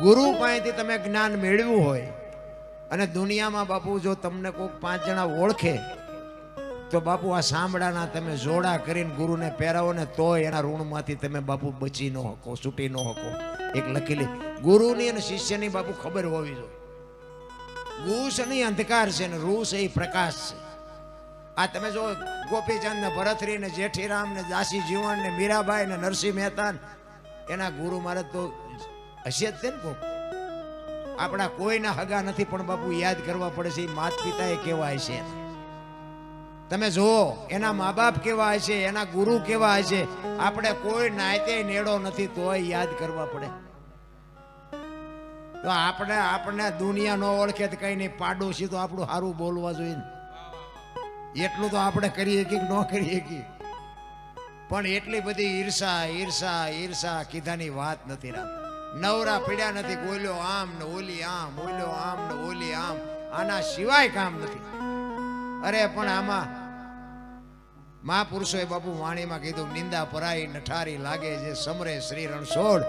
ગુરુ પાસેથી તમે જ્ઞાન મેળવ્યું હોય અને દુનિયામાં બાપુ જો તમને કોઈક 5 જણા ઓળખે તો બાપુ આ સાંભળાના તમે જોડા કરીને ગુરુને પહેરાવો ને તોય એના ઋણમાંથી તમે બાપુ બચી ન શકો, છૂટી ન શકો. એક લખેલી ગુરુની અને શિષ્યની બાપુ ખબર હોવી જોઈએ. ગુસ નહીં અંધકાર છે ને રૂસ એ પ્રકાશ છે. આ તમે જો ગોપીચંદ ને ભરતરી ને જેઠીરામ ને દાસી જીવન ને મીરાબાઈ ને નરસિંહ મહેતા એના ગુરુ મહારાજ તો હશે જ તે ને કોક. આપણા કોઈના હગા નથી પણ બાપુ યાદ કરવા પડે છે. માત પિતા એ કેવા હશે, તમે જુઓ એના મા બાપ કેવા હશે, એના ગુરુ કેવા હશે. આપણે કોઈ નાયતે નેડો નથી તોય યાદ કરવા પડે. તો આપણે દુનિયા ન ઓળખે તો કઈ નહીં, પાડોશી તો આપણું સારું બોલવા જોઈએ. એટલું તો આપણે કરીએ કે ન કરીએ કે, પણ એટલી બધી ઈર્ષા ઈર્ષા ઈર્ષા કીધાની વાત નથી. રામ નવરા પીડ્યા નથી. બોલ્યો આમ ને ઓલી આમ, બોલ્યો આમ ને ઓલી આમ, આના સિવાય કામ નથી. અરે પણ આમાં મહાપુરુષોએ બાપુ વાણીમાં કીધું, નિંદા પરાઈ નઠારી લાગે જે સમરે શ્રી રણછોડ.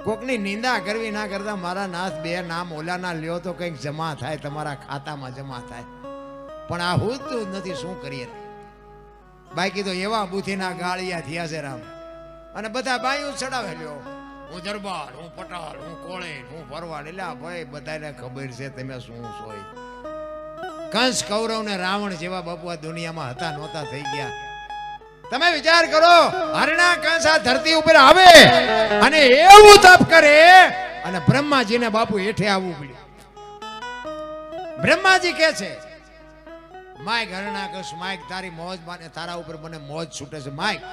કોકની નિંદા કરવી ના કરતા મારા નાથ બે નામ ઓલાના લ્યો તો કંઈક જમા થાય, તમારા ખાતામાં જમા થાય. પણ આ હોતું જ નથી, શું કરીએ. બાકી તો એવા બુથીના ગાળિયા થયા છે રામ. અને બધા બાયું ચડાવે લ્યો, હું દરબાર, હું પટાલ, હું કોળે, હું ભરવાડ. એટલે ભાઈ બધાને ખબર છે તમે શું સોય. કંસ કૌરવ ને રાવણ જેવા બાપુ આ દુનિયામાં હતા નહોતા થઈ ગયા. તમે વિચાર કરો, હરણા કંસ આ ધરતી ઉપર આવે અને એવું તપ કરે અને બ્રહ્માજીને બાપુ હેઠે આવવું પડ્યું. બ્રહ્માજી કે છે, માઈક હરણા કંસ, માઈક તારી મોજ માને, તારા ઉપર મને મોજ છૂટે છે. માઈક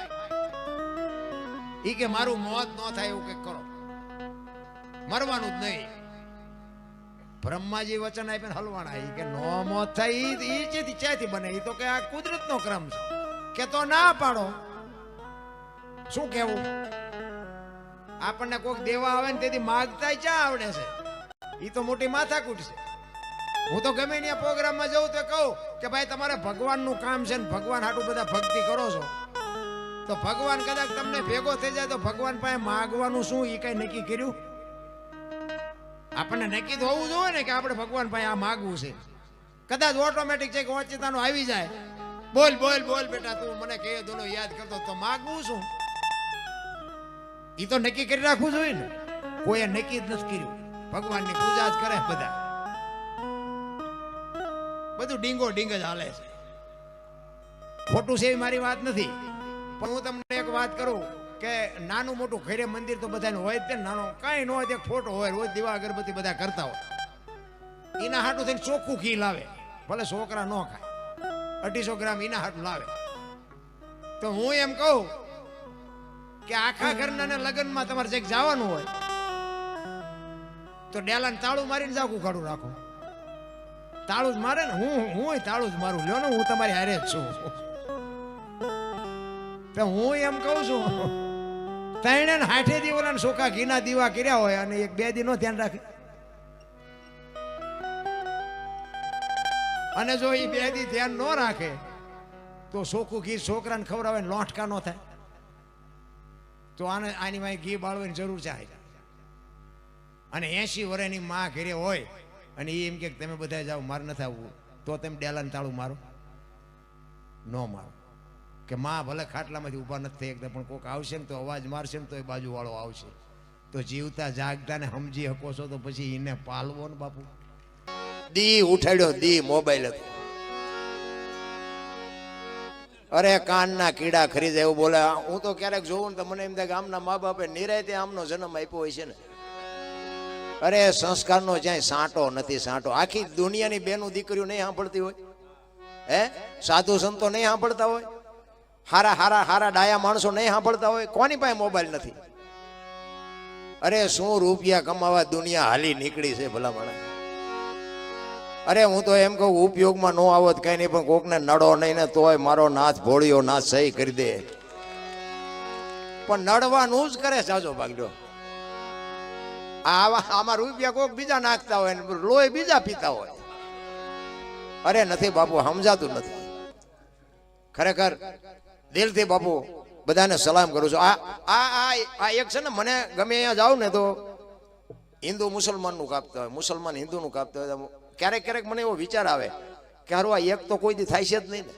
ઈ કે મારું મોત ન થાય એવું કઈક કરો, મરવાનું જ નહીં. બ્રહ્માજી વચન આપ્યું હલવાના, ઈ કે નો મોત થાય ઈ જેથી ચાથી બને, ઈ તો કે આ કુદરતનો ક્રમ છે. કે તો ના પાડો. શું કેવું? આપણને કોઈક દેવા આવે ને તેથી માગતા ચા આવડે છે, ઈ તો મોટી માથાકૂટ છે. હું તો ગમે ત્યાં પ્રોગ્રામમાં જઉં તો કહું કે ભાઈ તમારે ભગવાનનું કામ છે ને ભગવાન હાટું બધા ભક્તિ કરો છો તો ભગવાન કદાચ તમને ભેગો થઈ જાય તો ભગવાન પાસે માગવાનું શું, ઈ કઈ નક્કી કર્યું? આપણને નક્કી તો હોવું જોઈએ ને કે આપણે ભગવાન પાસે આ માગવું છે. કદાચ ઓટોમેટિક છે કે ઓચિતાનું આવી જાય, બોલ બોલ બોલ બેટા તું મને કહે દોનો યાદ કરતો, તો માગવું શું? ઈ તો નક્કી કરી રાખવું જોઈએ ને. કોઈએ નક્કી જ નથી કર્યું. ભગવાનની પૂજા જ કરે બધા, બધું ડીંગો ડીંગ જ હાલે છે. ખોટું છે એવી મારી વાત નથી, પણ હું તમને એક વાત કરું કે નાનું મોટું ઘરે મંદિર તો બધાને હોય જ. નાનો કાંઈ ન હોય તે ફોટો હોય, રોજ દીવા અગરબત્તી બધા કરતા હોય. એના હાટું થઈને ચોખ્ખું ઘી લાવે, ભલે છોકરા ન ખાય, 250 ગ્રામ એના હાટું લાવે. તો હું એમ કહું કે આખા ઘરના લગ્નમાં તમારે જે જવાનું હોય તો ડેલાને તાળું મારીને જાકું કાઢું રાખો. તાળું જ મારે ને, હું તાળું જ મારું. લ્યો ને, હું તમારી હારે જ છું. તો હું એમ કહું છું, 360 દિવસ સોખા ઘીના દીવા કર્યા હોય અને 1-2 દી નો ધ્યાન રાખે, અને જો એ 2 દી ધ્યાન ન રાખે તો સોખું ઘી છોકરાને ખવડાવે ને લોટકા ન થાય. તો આની વાંહે ઘી બાળવાની જરૂર છે. અને 80 વર્ષની માં ઘરે હોય અને એ એમ કે તમે બધા જાઓ, મારે નથી આવવું, તો તમે ડેલાને તાળું મારો? ન મારો. કે માં ભલે ખાટલામાંથી ઊભા નથી થઈ એકદમ, પણ કોઈક આવશે ને તો અવાજ મારશે ને તો એ બાજુ વાળો આવશે. તો જીવતા જાગતા ને સમજી શકો છો તો પછી એને પાલવો ને બાપુ. દી ઉઠાડ્યો, દી મોબાઈલ હતો. અરે કાનના કીડા ખરીદે એવું બોલે. હું તો ક્યારેક જોઉં ને તો મને એમ થાય કે આમના મા બાપે નિરાયતે આમનો જન્મ આપ્યો હોય છે ને. અરે સંસ્કારનો ક્યાંય સાંટો નથી. સાંટો આખી દુનિયાની બેનું દીકરીઓ નહીં સાંભળતી હોય, હે સાધુ સંતો નહીં સાંભળતા હોય, હારા હારા હારા ડાયા માણસો નહીં સાંભળતા હોય. કોની પાસે મોબાઈલ નથી? અરે શું રૂપિયા કમાવા દુનિયા હાલી નીકળી છે ભલા માણસ. અરે હું તો એમ કહું ઉપયોગમાં ન આવત કઈ નહીં, પણ કોકને નડો નહીં ને તોય મારો નાથ ભોળિયો નાથ સહી કરી દે. પણ નડવાનું જ કરે જાજો ભાગ્યો. આમાં રૂપિયા કોક બીજા નાખતા હોય ને લોહી બીજા પીતા હોય. અરે નથી બાપુ, સમજાતું નથી ખરેખર. દિલથી બાપુ બધાને સલામ કરું છું. આ એક છે ને, મને ગમે અહીંયા જાઉં ને તો હિન્દુ મુસલમાનનું કાપતા હોય, મુસલમાન હિન્દુનું કાપતા હોય. ક્યારેક ક્યારેક મને એવો વિચાર આવે કે હારું આ એક તો કોઈ દી થાય છે જ નહીં ને.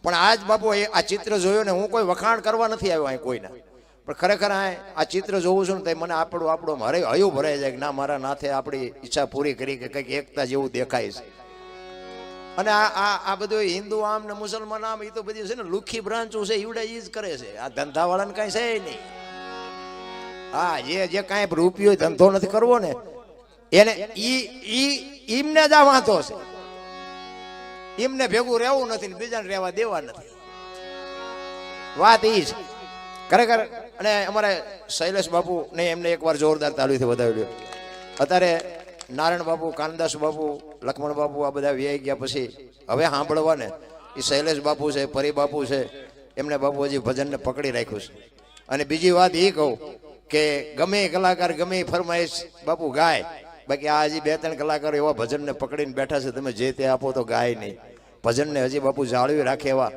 પણ આજ બાપુ આ ચિત્ર જોયો ને, હું કોઈ વખાણ કરવા નથી આવ્યો અહીં કોઈના, પણ ખરેખર આ ચિત્ર જોઉં છું ને તો મને આપણું હયું ભરાઈ જાય કે ના, મારા નાથે આપણી ઈચ્છા પૂરી કરી કે કંઈક એકતા જેવું દેખાય છે. અને આ બધું હિન્દુ આમ ને મુસલમાન આમ, એ તો બધી છે ને લુખી બ્રાન્ચો છે, ઈવડે ઈ જ કરે છે. આ ધંધાવાળાને કાંઈ છે નહીં. હા, જે કાંઈ રૂપિયો ધંધો નથી કરવો ને એને એમને જ આ વાંધો છે. એમને ભેગું રહેવું નથી ને બીજાને રહેવા દેવા નથી. વાત એ છે ખરેખર. અને અમારે શૈલેષ બાપુ ને એમને એકવાર જોરદાર તાળીથી વધાવ્યું. અત્યારે નારાયણ બાપુ, કાનદાસ બાપુ, લક્ષ્મણ બાપુ આ બધા વ્યાઈ ગયા પછી હવે સાંભળવા ને એ શૈલેષ બાપુ છે, પરી બાપુ છે, એમને બાપુ હજી ભજનને પકડી રાખ્યું છે. અને બીજી વાત એ કહું કે ગમે કલાકાર ગમે ફરમાઈશ બાપુ ગાય, બાકી આ હજી 2-3 કલાકારો એવા ભજનને પકડીને બેઠા છે, તમે જે તે આપો તો ગાય નહીં. ભજનને હજી બાપુ જાળવી રાખે એવા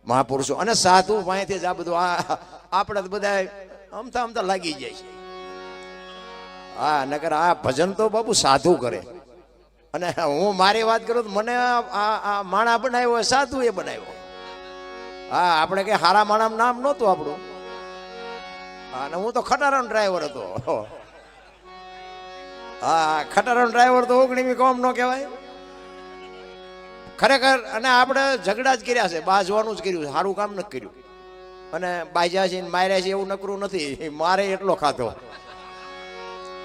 મહાપુરુષો અને સાધુ પાસેથી જ આ બધું આપણે બધા અમથા લાગી જાય છે. હા, નકર આ ભજન તો બાપુ સાધુ કરે. અને હું મારી વાત કરું તો મને આ માણા બનાવ્યો સાધુ એ બનાવ્યો. હા, આપણે કઈ હારા માણા નામ નહોતું આપણું. અને હું તો ખટારાનો ડ્રાઈવર હતો. હા, ખટારાનો ડ્રાઈવર તો 19મી કોમ નો કહેવાય ખરેખર. અને આપણે ઝઘડા જ કર્યા છે, બાજવાનું જ કર્યું છે, સારું કામ નથી કર્યું. અને બાજ્યા છે માર્યા છે એવું નકરું નથી, મારે એટલો ખાતો.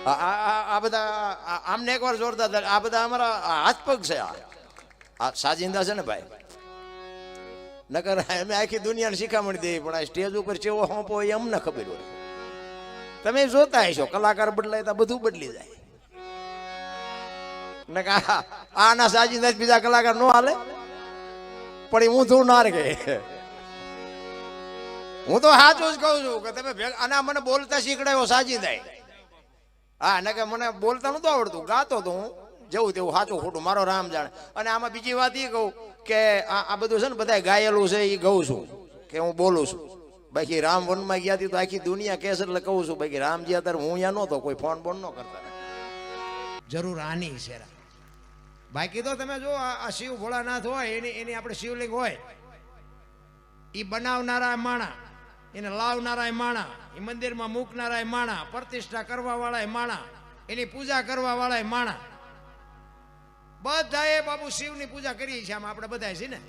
આ બધા આમને એકવાર જોરદાર, આ બધા અમારા હાથ પગ છે. આ સાજિંદા છે ને ભાઈ, નકર અમે આખી દુનિયાને શીખામણ દઈએ, પણ આ સ્ટેજ ઉપર કેવો હોંપો એ અમને ખબર હોય. તમે જોતા હશો કલાકાર બદલાય તો બધું બદલી જાય. નકર આના સાજિંદા બીજા કલાકાર નો હાલે, પણ હું તું ના રે. હું તો સાચું જ કહું છું કે તમે આના મને બોલતા શીખડાયો સાજિંદા. હા, ને કે મને બોલતા નતું આવડતું, ગાતો તો હું જેવું તેવું, સાચું ખોટું મારો રામ જાણે. અને આમાં બીજી વાત એ કહું કે આ બધું છે ને બધા ગાયેલું છે એ કહું છું કે હું બોલું છું. બાકી રામ વનમાં ગયા હતી તો આખી દુનિયા કેસ એટલે કહું છું. બાકી રામજી અત્યારે હું અહીંયા નહોતો, કોઈ ફોન બોન ન કરતા. જરૂર આની છે. બાકી તો તમે જો આ શિવ ભોળાનાથ હોય એની આપણે શિવલિંગ હોય, એ બનાવનારા માણા, એને લાવનારા માણા, એ મંદિરમાં મૂકનારા માણા, પ્રતિષ્ઠા કરવા વાળા માણા, એની પૂજા કરવા વાળા માણા, બધા એ બાબુ શિવની પૂજા કરીએ છીએ. આમ આપણે બધા છે ને,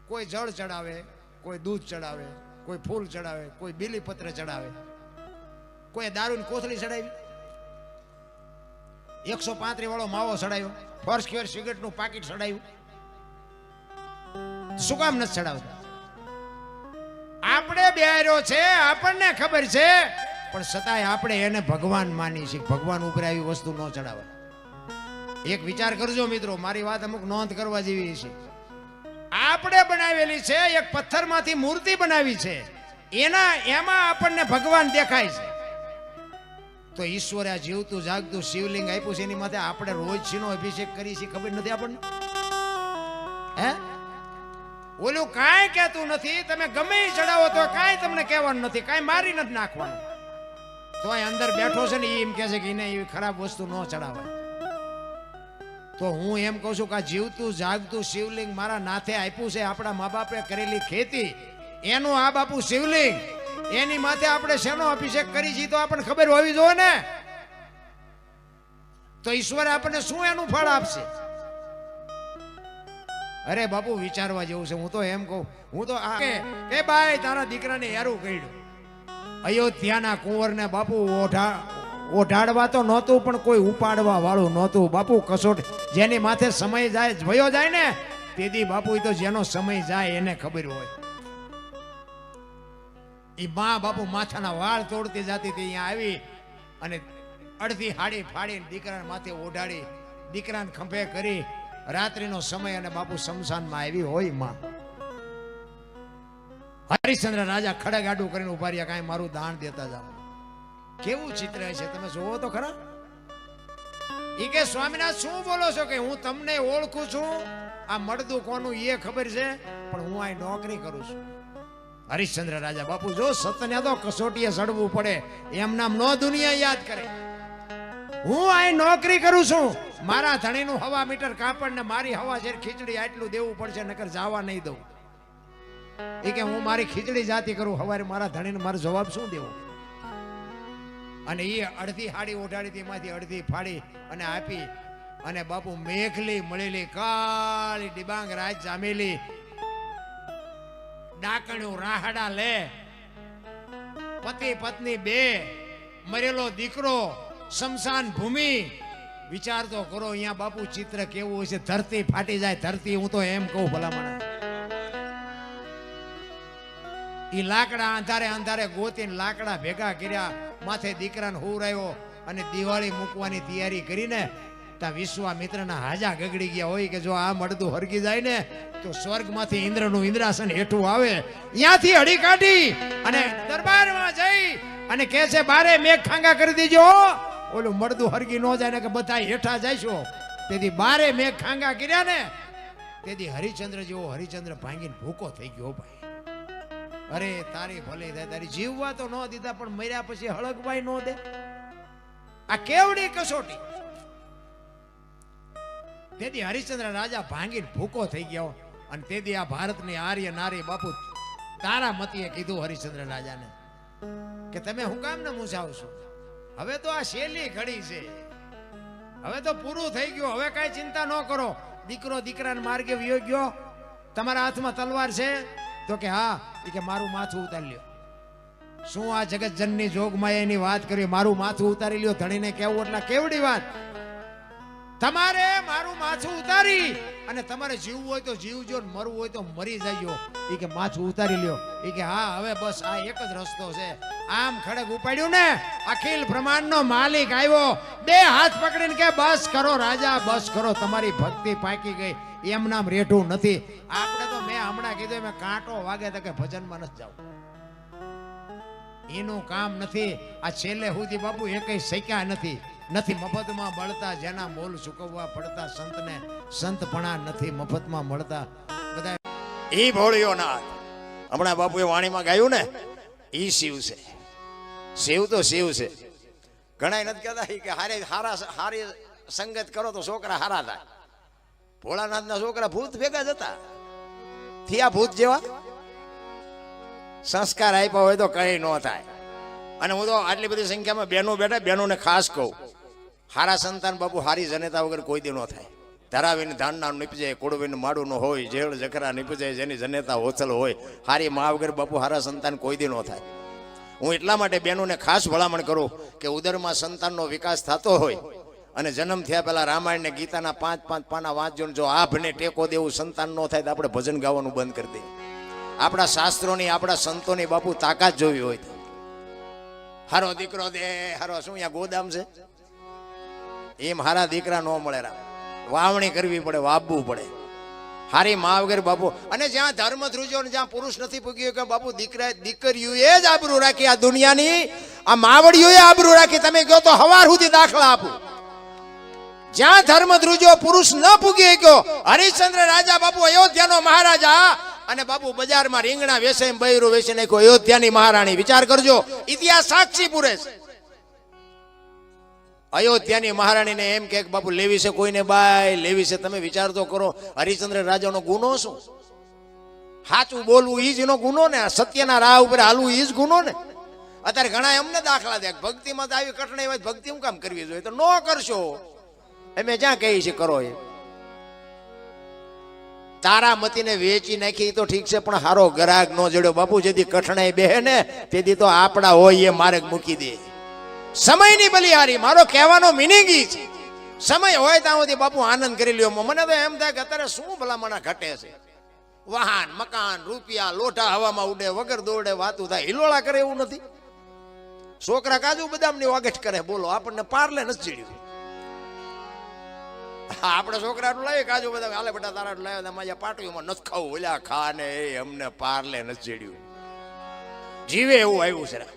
કોઈ જળ ચડાવે, કોઈ દૂધ ચડાવે, કોઈ ફૂલ ચડાવે, કોઈ બીલીપત્ર ચડાવે, કોઈ દારૂની કોથળી ચડાવી, 135 વાળો માવો ચડાવ્યો, ફર્સ્ટ ક્યોર સિગરેટનું પાકીટ ચડાવ્યું. શું કામ નથી ચડાવતા? આપણે બેર્યો છે, આપણને ખબર છે, પણ છતાંય આપણે એને ભગવાન માની છીએ. ભગવાન ઉપર આવી વસ્તુ ન ચડાવે. એક વિચાર કરજો મિત્રો, મારી વાત અમુક નોંધ કરવા જેવી છે. આપણે બનાવેલી છે, એક પથ્થરમાંથી મૂર્તિ બનાવી છે, એમાં આપણને ભગવાન દેખાય છે. તો ઈશ્વરે આ જીવતું જાગતું શિવલિંગ આપ્યું છે, એની માથે આપણે રોજ શીનો અભિષેક કરી છે ખબર નથી આપણને? હે, ઓલું કાંઈ કહેતું નથી. તમે ગમે ચડાવો તો કાંઈ તમને કહેવાનું નથી, કાંઈ મારી નથી નાખવાનું. તો અંદર બેઠો છે ને એ એમ કહે છે કે એને એવી ખરાબ વસ્તુ ન ચડાવાય. તો હું એમ કહું છું કે આ જીવતું જાગતું શિવલિંગ મારા નાથે આપ્યું છે, આપણા મા બાપે કરેલી ખેતી, એનું આ બાપુ શિવલિંગ, એની માથે આપણે શેનો અભિષેક કરી છે તો આપણને ખબર હોવી જોઈએ ને. તો ઈશ્વર આપણને શું એનું ફળ આપશે? અરે બાપુ વિચારવા જેવું છે. હું તો એમ કહું, હું તો એ ભાઈ તારા દીકરાને યારું કર્યું, અયોધ્યાના કુંવરને બાપુ ઓઢાડવા તો નહોતું, પણ કોઈ ઉપાડવા વાળું નહોતું. બાપુ કસોટ જેની માથે સમય જાય ભયો જાય ને તેથી બાપુ તો જેનો સમય જાય એને ખબર હોય. એ માં બાપુ માથાના વાળ તોડતી જતી હતી, અહીંયા આવી અને અડધી હાડી ફાડીને દીકરાને માથે ઓઢાડી, દીકરાને ખંભે કરી, રાત્રિનો સમય અને બાપુ શમશાનમાં આવી હોય માં. હરિશ્ચંદ્ર રાજા ખડગાડું કરીને ઉભા રહ્યા, કાંઈ મારું દાન દેતા જાઓ. કેવું ચિત્ર છે તમે જોવો તો ખરા. એ કે સ્વામિનાથ શું બોલો છો કે હું તમને ઓળખું છું, આ મળદું કોનું એ ખબર છે, પણ હું અહીં નોકરી કરું છું. હરિશ્ચંદ્ર રાજા બાપુ જો સતને તો કસોટીએ ચડવું પડે, એમ નામ નો દુનિયા યાદ કરે. હું અહીં નોકરી કરું છું, મારા ધણીનું હવા મીટર કાપડ ને મારી હવા શેર ખીચડી આટલું દેવું પડશે, નકર જવા નહીં દઉં. એ કે હું મારી ખીચડી જાતી કરું, હવારે મારા ધણીને મારો જવાબ શું દેવો? અને એ અડધી હાડી ઓઢાડી હતી, એમાંથી અડધી ફાડી અને આપી. અને બાપુ મેઘલી મળેલી કાળી ડિબાંગ રાજ જામેલી ડાકણ્યું રાહડા લે, પતિ પત્ની બે, મરેલો દીકરો, શમશાન ભૂમિ. વિચાર તો કરો અહીંયા બાપુ ચિત્ર કેવું હોય છે. ધરતી ફાટી જાય, ધરતી. હું તો એમ કહું ભલામણ, ઈ લાકડા અંધારે અંધારે ગોતીને લાકડા ભેગા કર્યા, માથે દીકરાને હુરાયો અને દિવાળી મૂકવાની તૈયારી કરીને તા વિશ્વામિત્રના હાજા ગગડી ગયા હોય કે જો આ મળદું હરગી જાય ને તો સ્વર્ગમાંથી ઇન્દ્રનું ઇન્દ્રાસન હેઠું આવે. ત્યાંથી હડી કાઢી અને દરબારમાં જઈ અને કહે છે બારે મેઘ ખાંગા કરી દીજો, ઓલું મળદું હરગી ન જાય ને કે બધા હેઠા જઈશો. તેથી બારે મેઘ ખાંગા કર્યા ને તેથી હરિચંદ્ર જેવો હરિચંદ્ર ભાંગીને ભૂકો થઈ ગયો. ભાઈ અરે તારી ભલે થાય, તારી જીવવા તો ન દીધા પણ મર્યા પછી હળગવાય ન દે. આ કેવડી કસોટી. તેથી હરિશ્ચંદ્ર રાજા ભાંગીને ભૂકો થઈ ગયો. અને તેથી આ ભારતની આર્ય નારી બાપુ તારામતીએ કીધું હરિશ્ચંદ્ર રાજાને કે તમે હું કામ ને મૂંઝાવશો? હવે તો આ શેલી ઘડી છે, હવે તો પૂરું થઈ ગયું, હવે કાંઈ ચિંતા ન કરો. દીકરો દીકરાને માર્ગે વયો ગયો, તમારા હાથમાં તલવાર છે? તો કે હા. એ કે મારું માથું ઉતારી લ્યો. શું આ જગત જનની જોગમાયાની વાત કરી? મારું માથું ઉતારી લ્યો. ધણીને કેવું એટલે કેવડી વાત. તમારે મારું માથું ઉતારી અને તમારે જીવવું હોય તો જીવજો, મરવું હોય તો મરી જાયજો. એ કે માથું ઉતારી લ્યો. એ કે હા હવે બસ આ એક જ રસ્તો છે. આમ ખડક ઉપાડ્યું ને અખિલ બ્રહ્માંડનો માલિક આવ્યો, બે હાથ પકડીને કે બસ કરો રાજા, બસ કરો, તમારી ભક્તિ પાકી ગઈ. એમ નામ રેઠું નથી. આપણે તો મેં હમણાં કીધું મેં કાંટો વાગે તો કે ભજનમાં નથી જવું, એનું કામ નથી. આ છેલ્લે સુધી બાપુ એકેય શક્યા નથી. નથી મફતમાં મળતા, જેના મોલ ચૂકવવા પડતા. સંતને સંતપણા નથી મફતમાં મળતા. બધા ઈ ભોળિયો નાથ હમણાં બાપુએ વાણીમાં ગાયું ને, ઈ શિવ છે. શિવ તો શિવ છે. ઘણા નથી કહેતા કે હારી સંગત કરો તો છોકરા હારા થાય. ભોળાનાથના છોકરા ભૂત ભેગા જતા થયા, ભૂત જેવા સંસ્કાર આપ્યા હોય તો કઈ ન થાય. અને હું તો આટલી બધી સંખ્યામાં બહેનો બેઠા, બહેનોને ખાસ કહું, હારા સંતાન બાપુ હારી જનેતા વગર કોઈ દી ન થાય. ધરાવીને ધાનના નીપજે, કોડવીને માડું ન હોય, જેળ જખરા નીપજે, જેની જનેતા ઓછલ હોય. હારી મા વગર બાપુ હારા સંતાન કોઈ દી ન થાય. હું એટલા માટે બહેનોને ખાસ ભલામણ કરું કે ઉદરમાં સંતાનનો વિકાસ થતો હોય અને જન્મ થયા પહેલા રામાયણ ને ગીતાના 5-5 પાના વાંચજો. જો આભને ટેકો દેવું સંતાન ન થાય તો આપણે ભજન ગાવાનું બંધ કરી દઈએ. આપણા શાસ્ત્રોની, આપણા સંતોની બાપુ તાકાત જોવી હોય તો હારો દીકરો દે, હારો શું અહીંયા ગોદામ છે? એમ હારા દીકરા ન મળે. વાવણી કરવી પડે, વાવવું પડે. હારી મા વગર બાપુ. અને જ્યાં ધર્મ ધ્રુજો ને જ્યાં પુરુષ નથી પૂગ્યો કે બાપુ દીકરીઓએ જ આબરૂ રાખી. આ દુનિયાની આ માવડીઓએ આબરૂ રાખી. તમે કહો તો હવાર સુધી દાખલા આપું. જ્યાં ધર્મ ધ્રુજો પુરુષ ન પૂગી ગયો. હરિશ્ચંદ્ર રાજા બાપુ અયોધ્યાનો મહારાજા અને બાપુ બજારમાં રીંગણા વેસે બૈરું વેચી નાખ્યો અયોધ્યાની મહારાણી. વિચાર કરજો, ઇતિહાસ સાક્ષી પૂરે છે. અયોધ્યાની મહારાણીને એમ કે બાપુ લેવી છે, કોઈને બાય લેવી છે. તમે વિચાર તો કરો, હરિશ્ચંદ્ર રાજાનો ગુનો શું? સાચું બોલવું ઈ જ એનો ગુનો ને, સત્યના રાહ ઉપર હાલવું ઈ જ ગુનો ને. અત્યારે ઘણા અમને દાખલા દે, ભક્તિમાં તો આવી કઠણાઈ હોય, ભક્તિ હું કામ કરવી જોઈએ? તો ન કરશો, અમે જ્યાં કહીએ છીએ કરો. એ તારામતીને વેચી નાખી તો ઠીક છે, પણ હારો ગરાગ નો જડ્યો બાપુ. જેથી કઠણાઈ બેહે ને તેથી તો આપણા હોય એ માર્ગ મૂકી દે. સમયની બલિહારી, મારો કહેવાનો મિનિંગ ઈ છે. સમય હોય ત્યાં સુધી બાપુ આનંદ કરી લ્યો. મને તો એમ થાય કે અત્યારે શું ભલામણા ઘટે છે? વાહન, મકાન, રૂપિયા, લોઢા હવામાં ઉડે, વગર દોડે વાતું થાય. હિલોળા કરે એવું નથી. છોકરા કાજુ બદામની વાગઠ કરે. બોલો, આપણને પાર્લે નથી ચડ્યું. આપણે છોકરાનું લાવી કાજુ બધા હાલે બેટા તારા લાવ્યા મારા પાટવીમાં નથી ખાવું. ઓલા ખા ને એ અમને પાર્લે નથી ચડ્યું. જીવે એવું આવ્યું છે.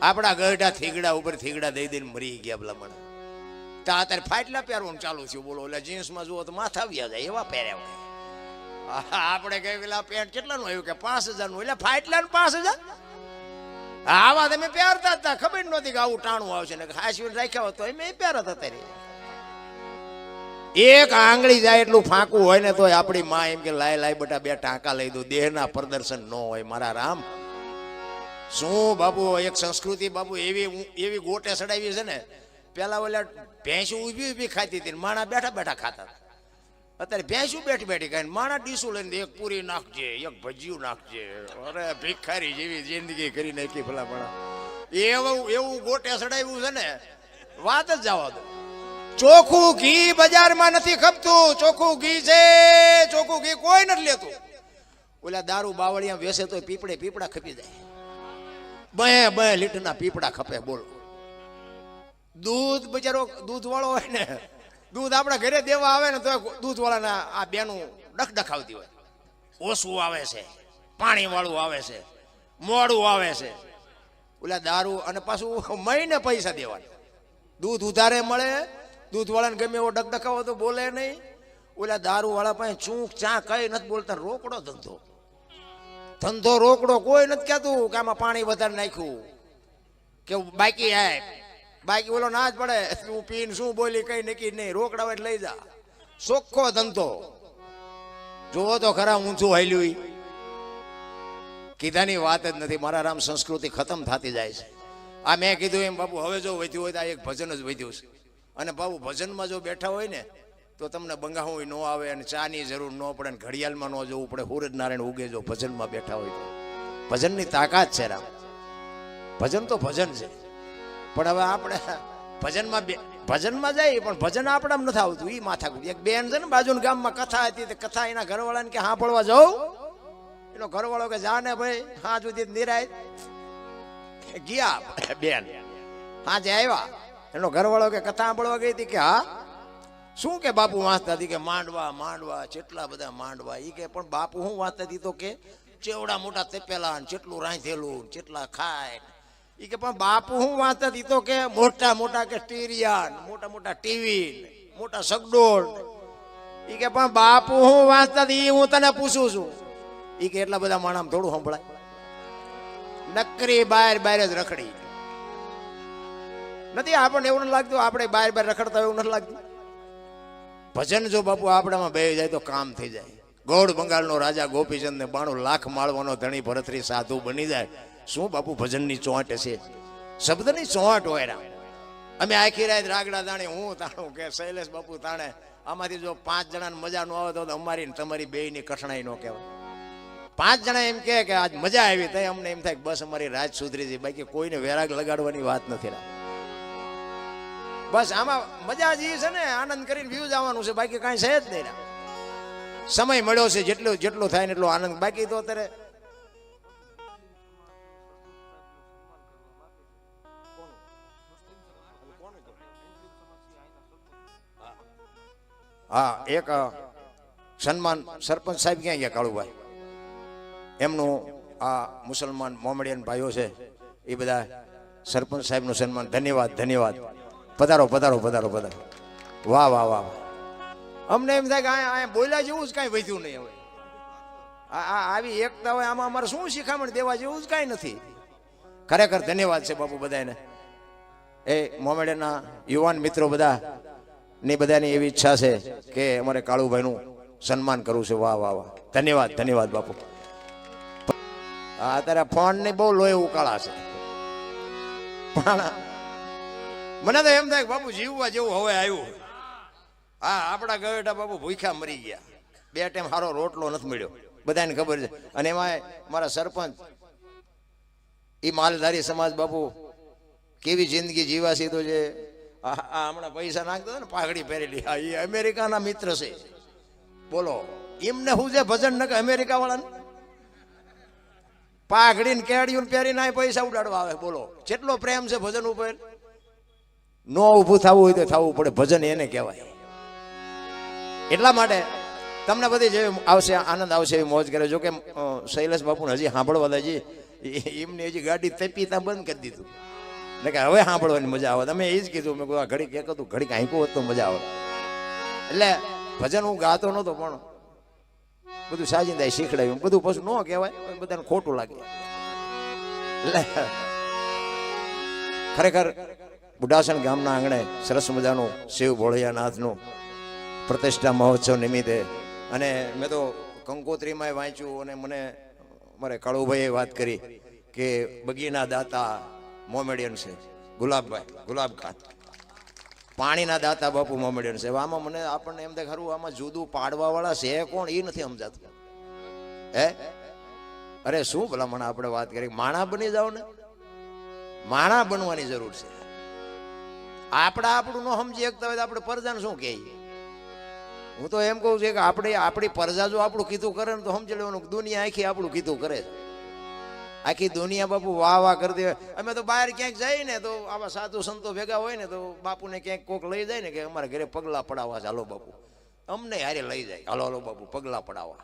આપણા ગઢા થીગડા ઉપર થીગડા દઈ દઈને મરી ગયા ભલામણ. ત્યાં અત્યારે ફાટલા પહેરવાનું ચાલુ થયું. બોલો, ઓલા જીન્સમાં જુઓ તો માથા આવ્યા જાય એવા પહેર્યા હોય. આપણે કઈ પેલા પેન્ટ કેટલાનું આવ્યું કે 5000 નું? એટલે ફાટલા 5000. આવા તમે પ્યારતા હતા, ખબર નહોતી કે આવું ટાણું આવશે ને હાસવીને રાખ્યા હોત તો એમ પ્યાર હતા ત્યારે. એક આંગળી જાય એટલું ફાંકું હોય ને તોય આપણી માં એમ કે લાય લાય બેટા બે ટાંકા લઈ દો, દેહના પ્રદર્શન ન હોય. મારા રામ શું બાપુ એક સંસ્કૃતિ બાપુ એવી ગોટે ચડાવી છે ને. પેલા ઓલા ભેંસું ઊભી ઊભી ખાતી હતી, માણા બેઠા બેઠા ખાતા હતા. અત્યારે ભેંસું બેઠી બેઠી ખાય, માણા ડીસું લઈને એક પૂરી નાખજે, એક ભજીયું નાખજે. અરે ભિખારી જેવી જિંદગી કરી નાખી ભલા ભલા. એવું ગોટે ચડાવ્યું છે ને, વાત જ જવા દો. ચોખ્ખું ઘી બજારમાં નથી ખપતું, ચોખ્ખું ઘી છે, ચોખ્ખું ઘી કોઈ નથી લેતું. ઓલા દારૂ બાવળિયા વેસે તો પીપળા ખપી જાય, 2 લીટરના પીપળા ખપે. બોલો, દૂધ બજારો દૂધ વાળો હોય ને, દૂધ આપણા ઘરે દેવા આવે ને તો દૂધ વાળાના આ બેનું ડખડખાવતી હોય. ઓછું આવે છે, પાણી વાળું આવે છે, મોડું આવે છે. ઓલા દારૂ અને પાછું મહિને પૈસા દેવાના. દૂધ ઉધારે મળે, દૂધ વાળાને ગમે એવો ડગડખાવો તો બોલે નહીં. ઓલા દારૂ વાળા પાસે ચૂંક ચા કઈ નથી બોલતા. રોકડો ધંધો રોકડો, કોઈ નથી કહેતું કે આમાં પાણી વધારે નાખ્યું કે બાકી આય બાકી ઓલો ના જ પડે. તું પીને શું બોલી કઈ નક્કી નહીં, રોકડા હોય લઈ જા. ચોખ્ખો ધંધો. જોવો તો ખરા ઊંચું હાલ્યું. કીધાની વાત જ નથી. મારા રામ સંસ્કૃતિ ખતમ થતી જાય છે. આ મેં કીધું એમ બાપુ હવે જો વધ્યું હોય તો આ એક ભજન જ વધ્યું છે. અને બાપુ ભજનમાં જો બેઠા હોય ને તો તમને બંગાવું ન આવે અને ચાની જરૂર ન પડે અને ઘડિયાળમાં ન જવું પડે. સૂરજનારાયણ ઉગે જો ભજનમાં બેઠા હોય તો. ભજનની તાકાત છે રામ. ભજન તો ભજન છે, પણ હવે આપણે ભજનમાં જઈએ પણ ભજન આપણામાં નથી આવતું. એ માથાકૂટ. એક બેન છે ને બાજુના ગામમાં કથા હતી, તે કથા એના ઘરવાળાને કે સાંભળવા જાઉં. એનો ઘરવાળો કે જા ને ભાઈ, હા સુધી નિરાય ગયા. બેન હાજે આવ્યા, એનો ઘરવાળો કે કથા સાંભળવા ગઈ હતી. કે હા શું કે બાપુ વાંચતા હતી? કે માંડવા કેટલા બધા માંડવા. એ કે પણ બાપુ હું વાંચતા હતી? તો કે ચેવડા મોટા તેપેલા, કેટલું રાંધેલું, કેટલા ખાય. એ કે પણ બાપુ હું વાંચતા હતી? તો કે મોટા કે ટીરિયા, મોટા ટીવી, મોટા સગડોળ. એ કે પણ બાપુ હું વાંચતા હતી હું તને પૂછું છું. એ કે એટલા બધા માણસ થોડું સંભળાય. નકરી બહાર જ રખડી નથી. આપણને એવું નથી લાગતું આપણે બહાર રખડતા એવું નથી લાગતું. ભજન જો બાપુ આપણામાં બે જાય તો કામ થઈ જાય. ગોળ બંગાળનો રાજા ગોપીચંદ ને 92 લાખ માળવાનો ધણી ભરતરી સાધુ બની જાય. શું બાપુ ભજનની ચોંટ છે, શબ્દની ચોંટ હોય. રામ અમે આખી રાત રાગડા તાણે હું તાણું કે શૈલેષ બાપુ તાણે. આમાંથી જો 5 જણાને મજા ન આવે તો અમારી ને તમારી બેયની કઠણાઈ ન કહેવાય. 5 જણા એમ કે આજ મજા આવી તો અમને એમ થાય બસ અમારી રાત સુધરી છે. બાકી કોઈને વેરાગ લગાડવાની વાત નથી. બસ આમાં મજા જ છે ને, આનંદ કરીને વ્યૂ જવાનું છે, બાકી કાંઈ છે જ નહીં. સમય મળ્યો છે જેટલો થાય ને એટલો આનંદ. બાકી તો અત્યારે હા એક સન્માન સરપંચ સાહેબ ક્યાં ગયા કાળુભાઈ, એમનું આ મુસલમાન મોમેડિયન ભાઈઓ છે એ બધા સરપંચ સાહેબનું સન્માન. ધન્યવાદ. પધારો. વાહ. અમને એમ થાય કે અહીંયા બોલ્યા જેવું જ કાંઈ વધ્યું નહીં. હવે આવી એકતા હોય આમાં અમારે શું શિખામણ દેવા જેવું જ કાંઈ નથી. ખરેખર ધન્યવાદ છે બાપુ બધાને. એ મોમેડિયનના યુવાન મિત્રો બધા ની બધાની એવી ઈચ્છા છે કે અમારે કાળુભાઈનું સન્માન કરવું છે. વાહ. ધન્યવાદ બાપુ. અત્યારે ફોન ને બહુ લોહી ઉકાળા છે, પણ મને તો એમ થાય બાપુ જીવવા જેવું હવે આવ્યું. હા આપણા ગવેટા બાપુ ભૂખ્યા મરી ગયા. 2 ટાઈમ સારો રોટલો નથી મળ્યો, બધાને ખબર છે. અને એમાં મારા સરપંચ એ માલધારી સમાજ બાપુ કેવી જિંદગી જીવાશી તો જે હમણાં પૈસા નાખતો ને પાઘડી પહેરેલી, હા એ અમેરિકાના મિત્ર છે. બોલો એમને શું છે ભજન ન કે અમેરિકા વાળાને પાઘડી ને કેડિયું પહેરીને પૈસા ઉડાડવા આવે. બોલો કેટલો પ્રેમ છે ભજન ઉપર. નો ઊભું થવું હોય તો થવું પડે. ભજન એને કહેવાય. એટલા માટે તમને બધી જે આવશે આનંદ આવશે એવી મોજ કરે. જો કે શૈલેષ બાપુને હજી સાંભળવા દાજી એમની હજી ગાડી તપીતા બંધ કરી દીધું એટલે કે હવે સાંભળવાની મજા આવે. તમે એ જ કીધું મેં આ ઘડીક એક હતું ઘડીક આંકું હોત તો મજા આવે. એટલે ભજન હું ગાતો નહોતો પણ બધું સાજીંદાય શીખડાવ્યું. બધું પછી ન કહેવાય, બધાને ખોટું લાગે. એટલે ખરેખર બુઢાસણ ગામના આંગણે સરસ મજાનું શિવ ભોળિયાનાથનું પ્રતિષ્ઠા મહોત્સવ નિમિત્તે, અને મેં તો કંકોત્રીમાં વાંચ્યું, અને મને મારે કાળુભાઈએ વાત કરી કે બગીના દાતા મોમેડિયન છે ગુલાબ ખાન, પાણીના દાતા બાપુ મોમેડિયન છે. આમાં મને આપણને એમ થાય ખરું આમાં જુદું પાડવા વાળા છે કોણ એ નથી સમજાતું. હે અરે શું ભલા મને આપણે વાત કરી, માણા બની જાવ ને, માણા બનવાની જરૂર છે. આપણું ન સમજી શકતા હોય તો આપણે પરજાને શું કહીએ. હું તો એમ કહું છું કે આપણી પરજા જો આપણું કીધું કરે ને તો સમજી લેવાનું દુનિયા આખી આપણું કીધું કરે છે. આખી દુનિયા બાપુ વાહ વાહ કરી દે. અમે તો બહાર ક્યાંક જઈએ ને તો આવા સાધુ સંતો ભેગા હોય ને તો બાપુને ક્યાંક કોક લઈ જાય ને કે અમારા ઘરે પગલા પડાવવા છે, હાલો બાપુ, અમને હારે લઈ જાય, હાલો હાલો બાપુ પગલા પડાવવા,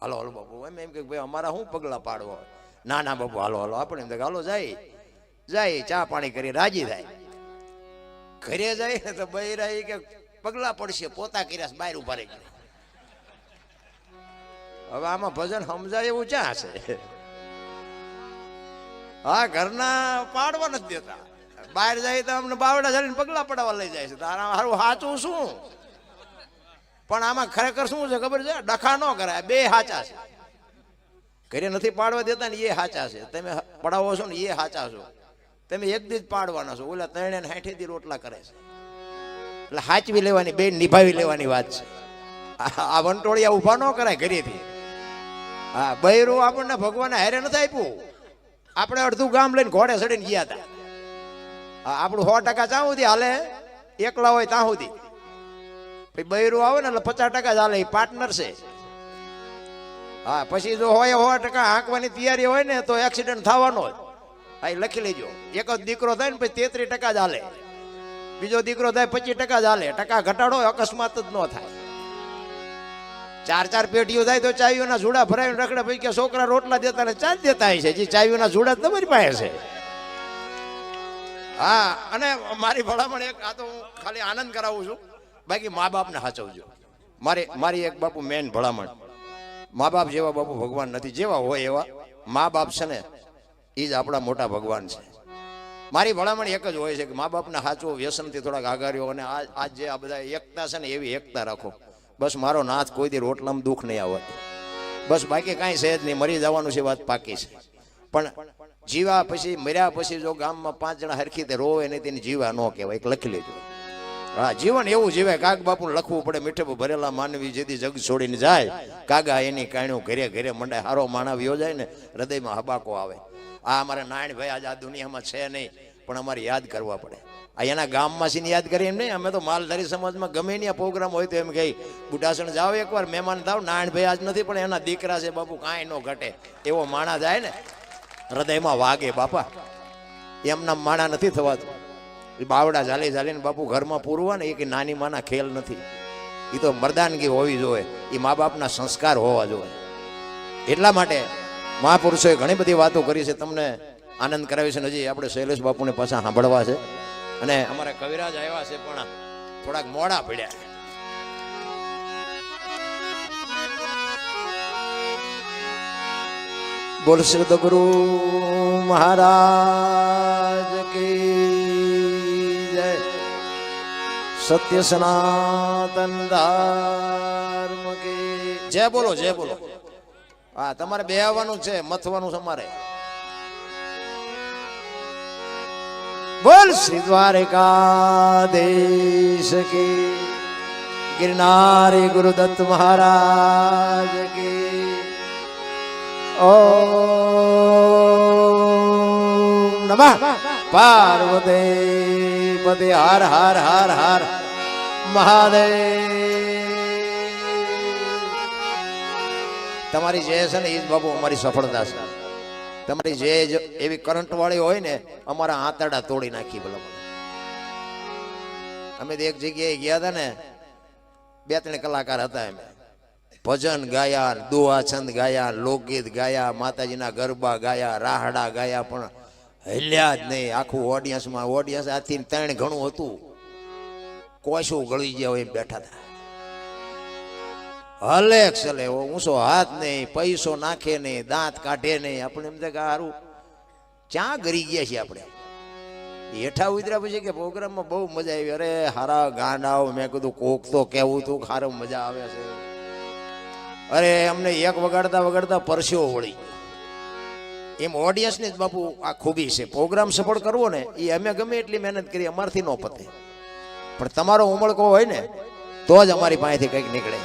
હાલો હાલો બાપુ. એમ કે ભાઈ અમારા શું પગલા પાડવા, ના ના બાપુ હાલો હાલો. આપણે એમ કે હાલો જાય ચા પાણી કરી રાજી થાય. ઘરે જાય ને તો બૈરા કે પગલા પડશે, પોતા કર્યા બહાર ઉભા રહી ગયા. હવે આમાં ભજન સમજાય એવું ક્યાં છે? હા, ઘરના પાડવા નથી દેતા, બહાર જાય તો અમને બાવડા ચાલીને પગલા પડાવવા લઈ જાય છે. તારા સારું સાચું શું? પણ આમાં ખરેખર શું છે ખબર છે? ડખા ન કરાય, બે સાચા છે. ઘરે નથી પાડવા દેતા ને એ સાચા છે, તમે પડાવો છો ને એ સાચા છો. તમે એક દી જ પાડવાના છો, ઓલા 3 ને 60 દી રોટલા કરે છે. એટલે હાચવી લેવાની, બે નિભાવી લેવાની વાત છે. આ વંટોળિયા ઉભા ન કરાય ઘરેથી. હા, બૈરું આપણને ભગવાને હારે નથી આપ્યું. આપણે અડધું ગામ લઈને ઘોડે ચડીને ગયા હતા. આપણું 100% ત્યાં સુધી હાલે, એકલા હોય ત્યાં સુધી. પછી બૈરું આવે ને એટલે 50% જ હાલે, એ પાર્ટનર છે. હા, પછી જો હોય 100% હાંકવાની તૈયારી હોય ને તો એક્સિડન્ટ થવાનો જ. હા, એ લખી લેજો. એક જ દીકરો થાય ને પછી 33% જ હાલે, બીજો દીકરો થાય 25% જ હાલે. ટકા ઘટાડો અકસ્માત જ ન થાય. 4 પેટીઓ થાય તો ચાવીઓના જુડા ભરાઈને રખડે. પછી કે છોકરા રોટલા દેતા ને ચા દેતા છે, જે ચાવીઓના જુડા તમારી પાસે છે. હા, અને મારી ભલામણ એક, આ તો હું ખાલી આનંદ કરાવું છું, બાકી મા બાપને સાચવજો. મારી એક બાપુ મેન ભલામણ, મા બાપ જેવા બાપુ ભગવાન નથી. જેવા હોય એવા મા બાપ છે ને એ જ આપણા મોટા ભગવાન છે. મારી ભલામણ એક જ હોય છે કે મા બાપને સાચવો, વ્યસનથી થોડાક આગાર્યો, અને આજ જે આ બધા એકતા છે ને એવી એકતા રાખો. બસ મારો નાથ કોઈ દી રોટલામાં દુઃખ નહીં આવે, બસ બાકી કાંઈ છે જ નહીં. મરી જવાનું છે, વાત પાકી છે. પણ જીવા પછી, મર્યા પછી જો ગામમાં 5 જણા હરખી તે રોવે નહીં તેને જીવા ન કહેવાય, એક લખી લેજો. હા, જીવન એવું જીવાય. કાગ બાપુને લખવું પડે, મીઠે ભરેલા માનવી જેથી જગ છોડીને જાય, કાગા એની કાણ્યું ઘરે ઘરે મંડાય. હારો માણા વ્યો જાય ને હૃદયમાં હબાકો આવે. આ અમારા નારાયણભાઈ આજ આ દુનિયામાં છે નહીં, પણ અમારે યાદ કરવા પડે. આ એના ગામમાં છે યાદ કરીએ એમ નહીં. અમે તો માલધારી સમાજમાં ગમે ત્યાં પ્રોગ્રામ હોય તો એમ કહી, બુઢાસણ જાઓ એકવાર, મહેમાન થાવ. નારાયણભાઈ આજ નથી પણ એના દીકરા છે બાપુ, કાંઈ ન ઘટે. એવો માણા જાય ને હૃદયમાં વાગે બાપા. એમના માણા નથી થવાતું. બાવડા ઝાલીને બાપુ ઘરમાં પૂરવા ને એ કે નાની માના ખેલ નથી. એ તો મર્દાનગી હોવી જોઈએ, એ મા બાપના સંસ્કાર હોવા જોઈએ. એટલા માટે મહાપુરુષોએ ઘણી બધી વાતો કરી છે, તમને આનંદ કરાવી છે. હજી આપણે શૈલેષ બાપુને પાછા સાંભળવા છે, અને અમારા કવિરાજ આવ્યા છે પણ થોડાક મોડા પડ્યા. બોલ શ્રી સદગુરુ મહારાજ કી જય. સત્ય સનાતન ધર્મ કી જય. બોલો જય બોલો. હા, તમારે બે આવવાનું છે, મથવાનું છે અમારે. બોલ શ્રી દ્વારકાધીશ કી, ગિરનારી ગુરુદત્ત મહારાજ કી. ઓમ નમઃ પાર્વતી પતે. હર હર હર હર મહાદેવ. તમારી જે છે ને એ જ બાબુ અમારી સફળતા છે. તમારી જે એવી કરંટ વાળી હોય ને, અમારા આંતરડા તોડી નાખી. બોલો, અમે તો એક જગ્યાએ ગયા હતા ને, 2-3 કલાકાર હતા. એમ ભજન ગાયા, દુહા છંદ ગાયા, લોકગીત ગાયા, માતાજીના ગરબા ગાયા, રાહડા ગાયા, પણ હલ્યા જ નહીં. આખું ઓડિયન્સ આથી 3 ઘણું હતું. કોશું ગળી ગયા હોય બેઠા હતા. હલે ચલે ઊંચો હાથ નહીં, પૈસો નાખે નહીં, દાંત કાઢે નહીં. આપણે એમ કે સારું ક્યાં ગરી ગયા છીએ આપણે. હેઠા ઉતર્યા પછી કે પ્રોગ્રામમાં બહુ મજા આવી, અરે હારા ગાંડાઓ, મેં કીધું કોક તો કેવું તું ખારો મજા આવે છે. અરે અમને એક વગાડતા વગાડતા પરસ્યો વળી ગયો. એમ ઓડિયન્સની જ બાપુ આ ખૂબી છે. પ્રોગ્રામ સફળ કરવો ને એ અમે ગમે એટલી મહેનત કરી અમારથી ન પતે, પણ તમારો ઉમળકો હોય ને તો જ અમારી પાસેથી કંઈક નીકળે.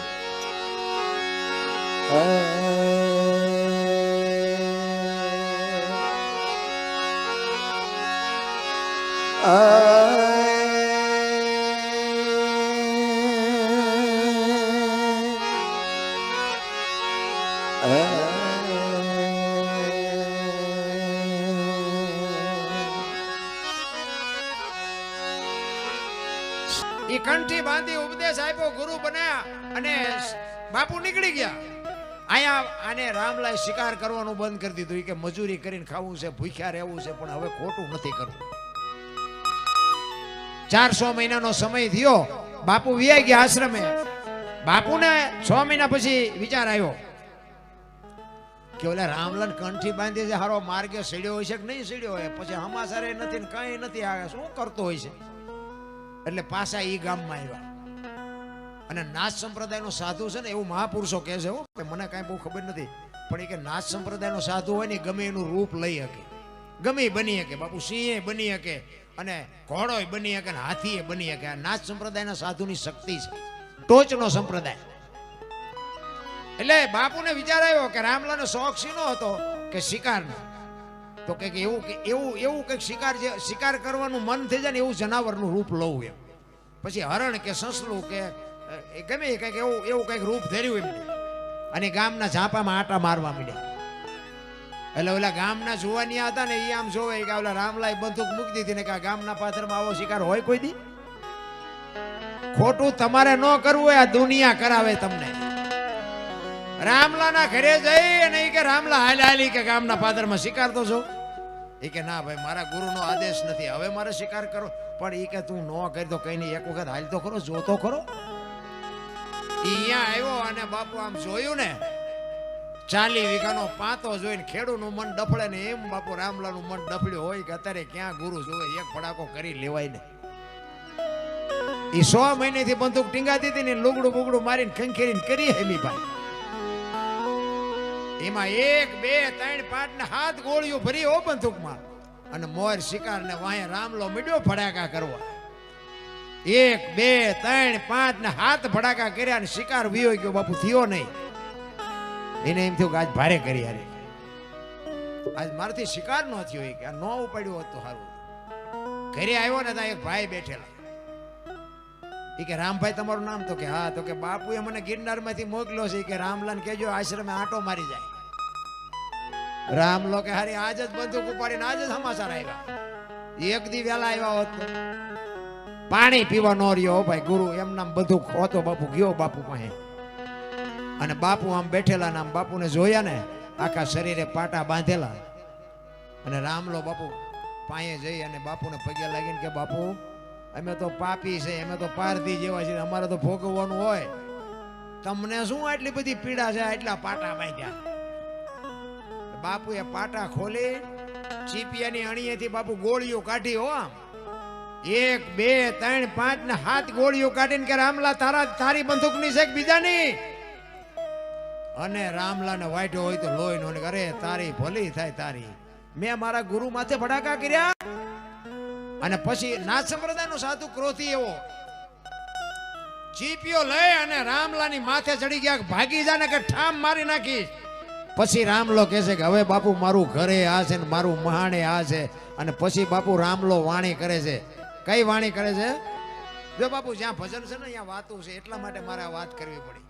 ઈ કંઠી બાંધી ઉપદેશ આપ્યો, ગુરુ બન્યા અને બાપુ નીકળી ગયા. અહીંયા આને રામલાએ શિકાર કરવાનું બંધ કરી દીધું. કે મજૂરી કરીને ખાવું છે, ભૂખ્યા રહેવું છે, પણ હવે ખોટું નથી કરવું. 400 મહિનાનો સમય થયો, બાપુ વિયા ગયા આશ્રમે. બાપુને 6 મહિના પછી વિચાર આવ્યો કે ઓલા રામલાને કંઠી બાંધી છે, હારો માર્ગે સડ્યો હોય છે કે નહીં સડ્યો હોય, પછી હમાસારે નથી ને કઈ નથી, આવે શું કરતો હોય છે. એટલે પાછા ઈ ગામમાં આવ્યા. અને નાથ સંપ્રદાયનો સાધુ છે ને, એવું મહાપુરુષો કહે છે, મને કાંઈ બહુ ખબર નથી, પણ એ કે નાથ સંપ્રદાયનો સાધુ હોય ને ગમે એનું રૂપ લઈ શકે, ગમે બની શકે. બાપુ સિંહે બની શકે, અને ઘોડોય બની શકે, અને હાથીએ બની શકે. આ નાથ સંપ્રદાયના સાધુની શક્તિ છે, ટોચનો સંપ્રદાય. એટલે બાપુને વિચાર આવ્યો કે રામલાનો શોખ શીનો હતો કે શિકારનો. તો કે એવું કંઈક શિકાર કરવાનું મન થઈ જાય ને એવું જનાવરનું રૂપ લઉં એમ. પછી હરણ કે સસલું કે ગમે કંઈક એવું કંઈક રૂપ ધર્યું એમને, અને ગામના ઝાપામાં આટા મારવા માંડ્યા. એટલે ઓલા ગામના જુવાનિયા હતા ને એ આમ જોવે કે ઓલા રામલાએ બંદૂક મૂકી દીધી ને કે આ ગામના પાથરમાં આવો શિકાર હોય કોઈ દી? ખોટું તમારે ન કરવું હોય, આ દુનિયા કરાવે તમને. રામલાના ઘરે જઈ અને કે રામલા હાલી કે ગામના પાદરમાં શિકાર તો છો. એ કે ના ભાઈ, મારા ગુરુનો આદેશ નથી, હવે મારે શિકાર કરો. પણ એ કે તું ન કરી તો કઈ નહીં, એક વખત હાલ તો ખરો, જો તો ખરો. અહીંયા આવ્યો અને બાપુ આમ જોયું ને, 40 વીઘાનો પાતો જોઈને ખેડૂનું મન ડફળે ને એમ બાપુ રામલાનું મન ડફળ્યું હોય કે અત્યારે ક્યાં ગુરુ જોવે, એક ફડાકો કરી લેવાય ને. એ 100 મહિનેથી બંદૂક ટીંગાતી હતી ને, લુગડું બુગડું મારીને ખંખેરીને કરી હેમી ભાઈ. એમાં 1 2 3 5 ને 7 ગોળીઓ ભરી હો બંદૂકમાં. અને મોર શિકાર ને વાહે રામલો મીડ્યો ફડાકા કરવા. 1 2 3 5 ને 7 ફડાકા કર્યા ને શિકાર વિયો ગયો. બાપુ થયો નહીં. એને એમ થયું કે આજ ભારે કરી, યાર આજ મારાથી શિકાર ન થયો. કે આ ન ઉપાડ્યો હોત તો સારું. ઘરે આવ્યો ને ત્યાં એક ભાઈ બેઠેલા. એ કે રામભાઈ તમારું નામ? તો કે હા. તો કે બાપુએ મને ગિરનારમાંથી મોકલ્યો છે કે રામલાને કહેજો આશ્રમે આંટો મારી જાય. રામલો કે હારી આજ જ બંદૂક ઉપાડીને આજ જ સમાચાર આવ્યા. એક દી વેલા આવ્યા હોત તો પાણી પીવા ન રહ્યો ભાઈ. ગુરુ એમ નામ બધું હોતો. બાપુ ગયો બાપુ પાસે, અને બાપુ આમ બેઠેલા ને આમ બાપુને જોયા ને, આખા શરીરે પાટા બાંધેલા. અને રામલો બાપુ પાસે જઈ અને બાપુને પગે લાગીને કે બાપુ અમે તો પાપી છે, અમે તો પારધી જેવા છે, અમારે તો ભોગવવાનું હોય, તમને શું આટલી બધી પીડા છે, આટલા પાટા બાંધ્યા. બાપુએ પાટા ખોલી ચીપિયાની અણીએથી બાપુ ગોળીઓ કાઢી હો. આમ 1 2 3 5 ને 7 ગોળીઓ કાઢીને કે રામલા તારી બંદૂકની છે બીજાની? અને રામલાને વાઢ્યો હોય તો લોહી નો. અરે તારી ભલી થાય તારી, મેં મારા ગુરુ માથે ફડાકા કર્યા. અને પછી નાથ સંપ્રદાયનો સાધુ ક્રોધી એવો ચીપિયો લઈ અને રામલાની માથે ચડી ગયા. ભાગી જા ને કે ઠામ મારી નાખીશ. પછી રામલો કહે છે કે હવે બાપુ મારું ઘરે આ છે ને મારું મહાણે આ છે. અને પછી બાપુ રામલો વાણી કરે છે. કઈ વાણી કરે છે? જો બાપુ જ્યાં ભજન છે ને અહીંયા વાતું છે, એટલા માટે મારે આ વાત કરવી પડી.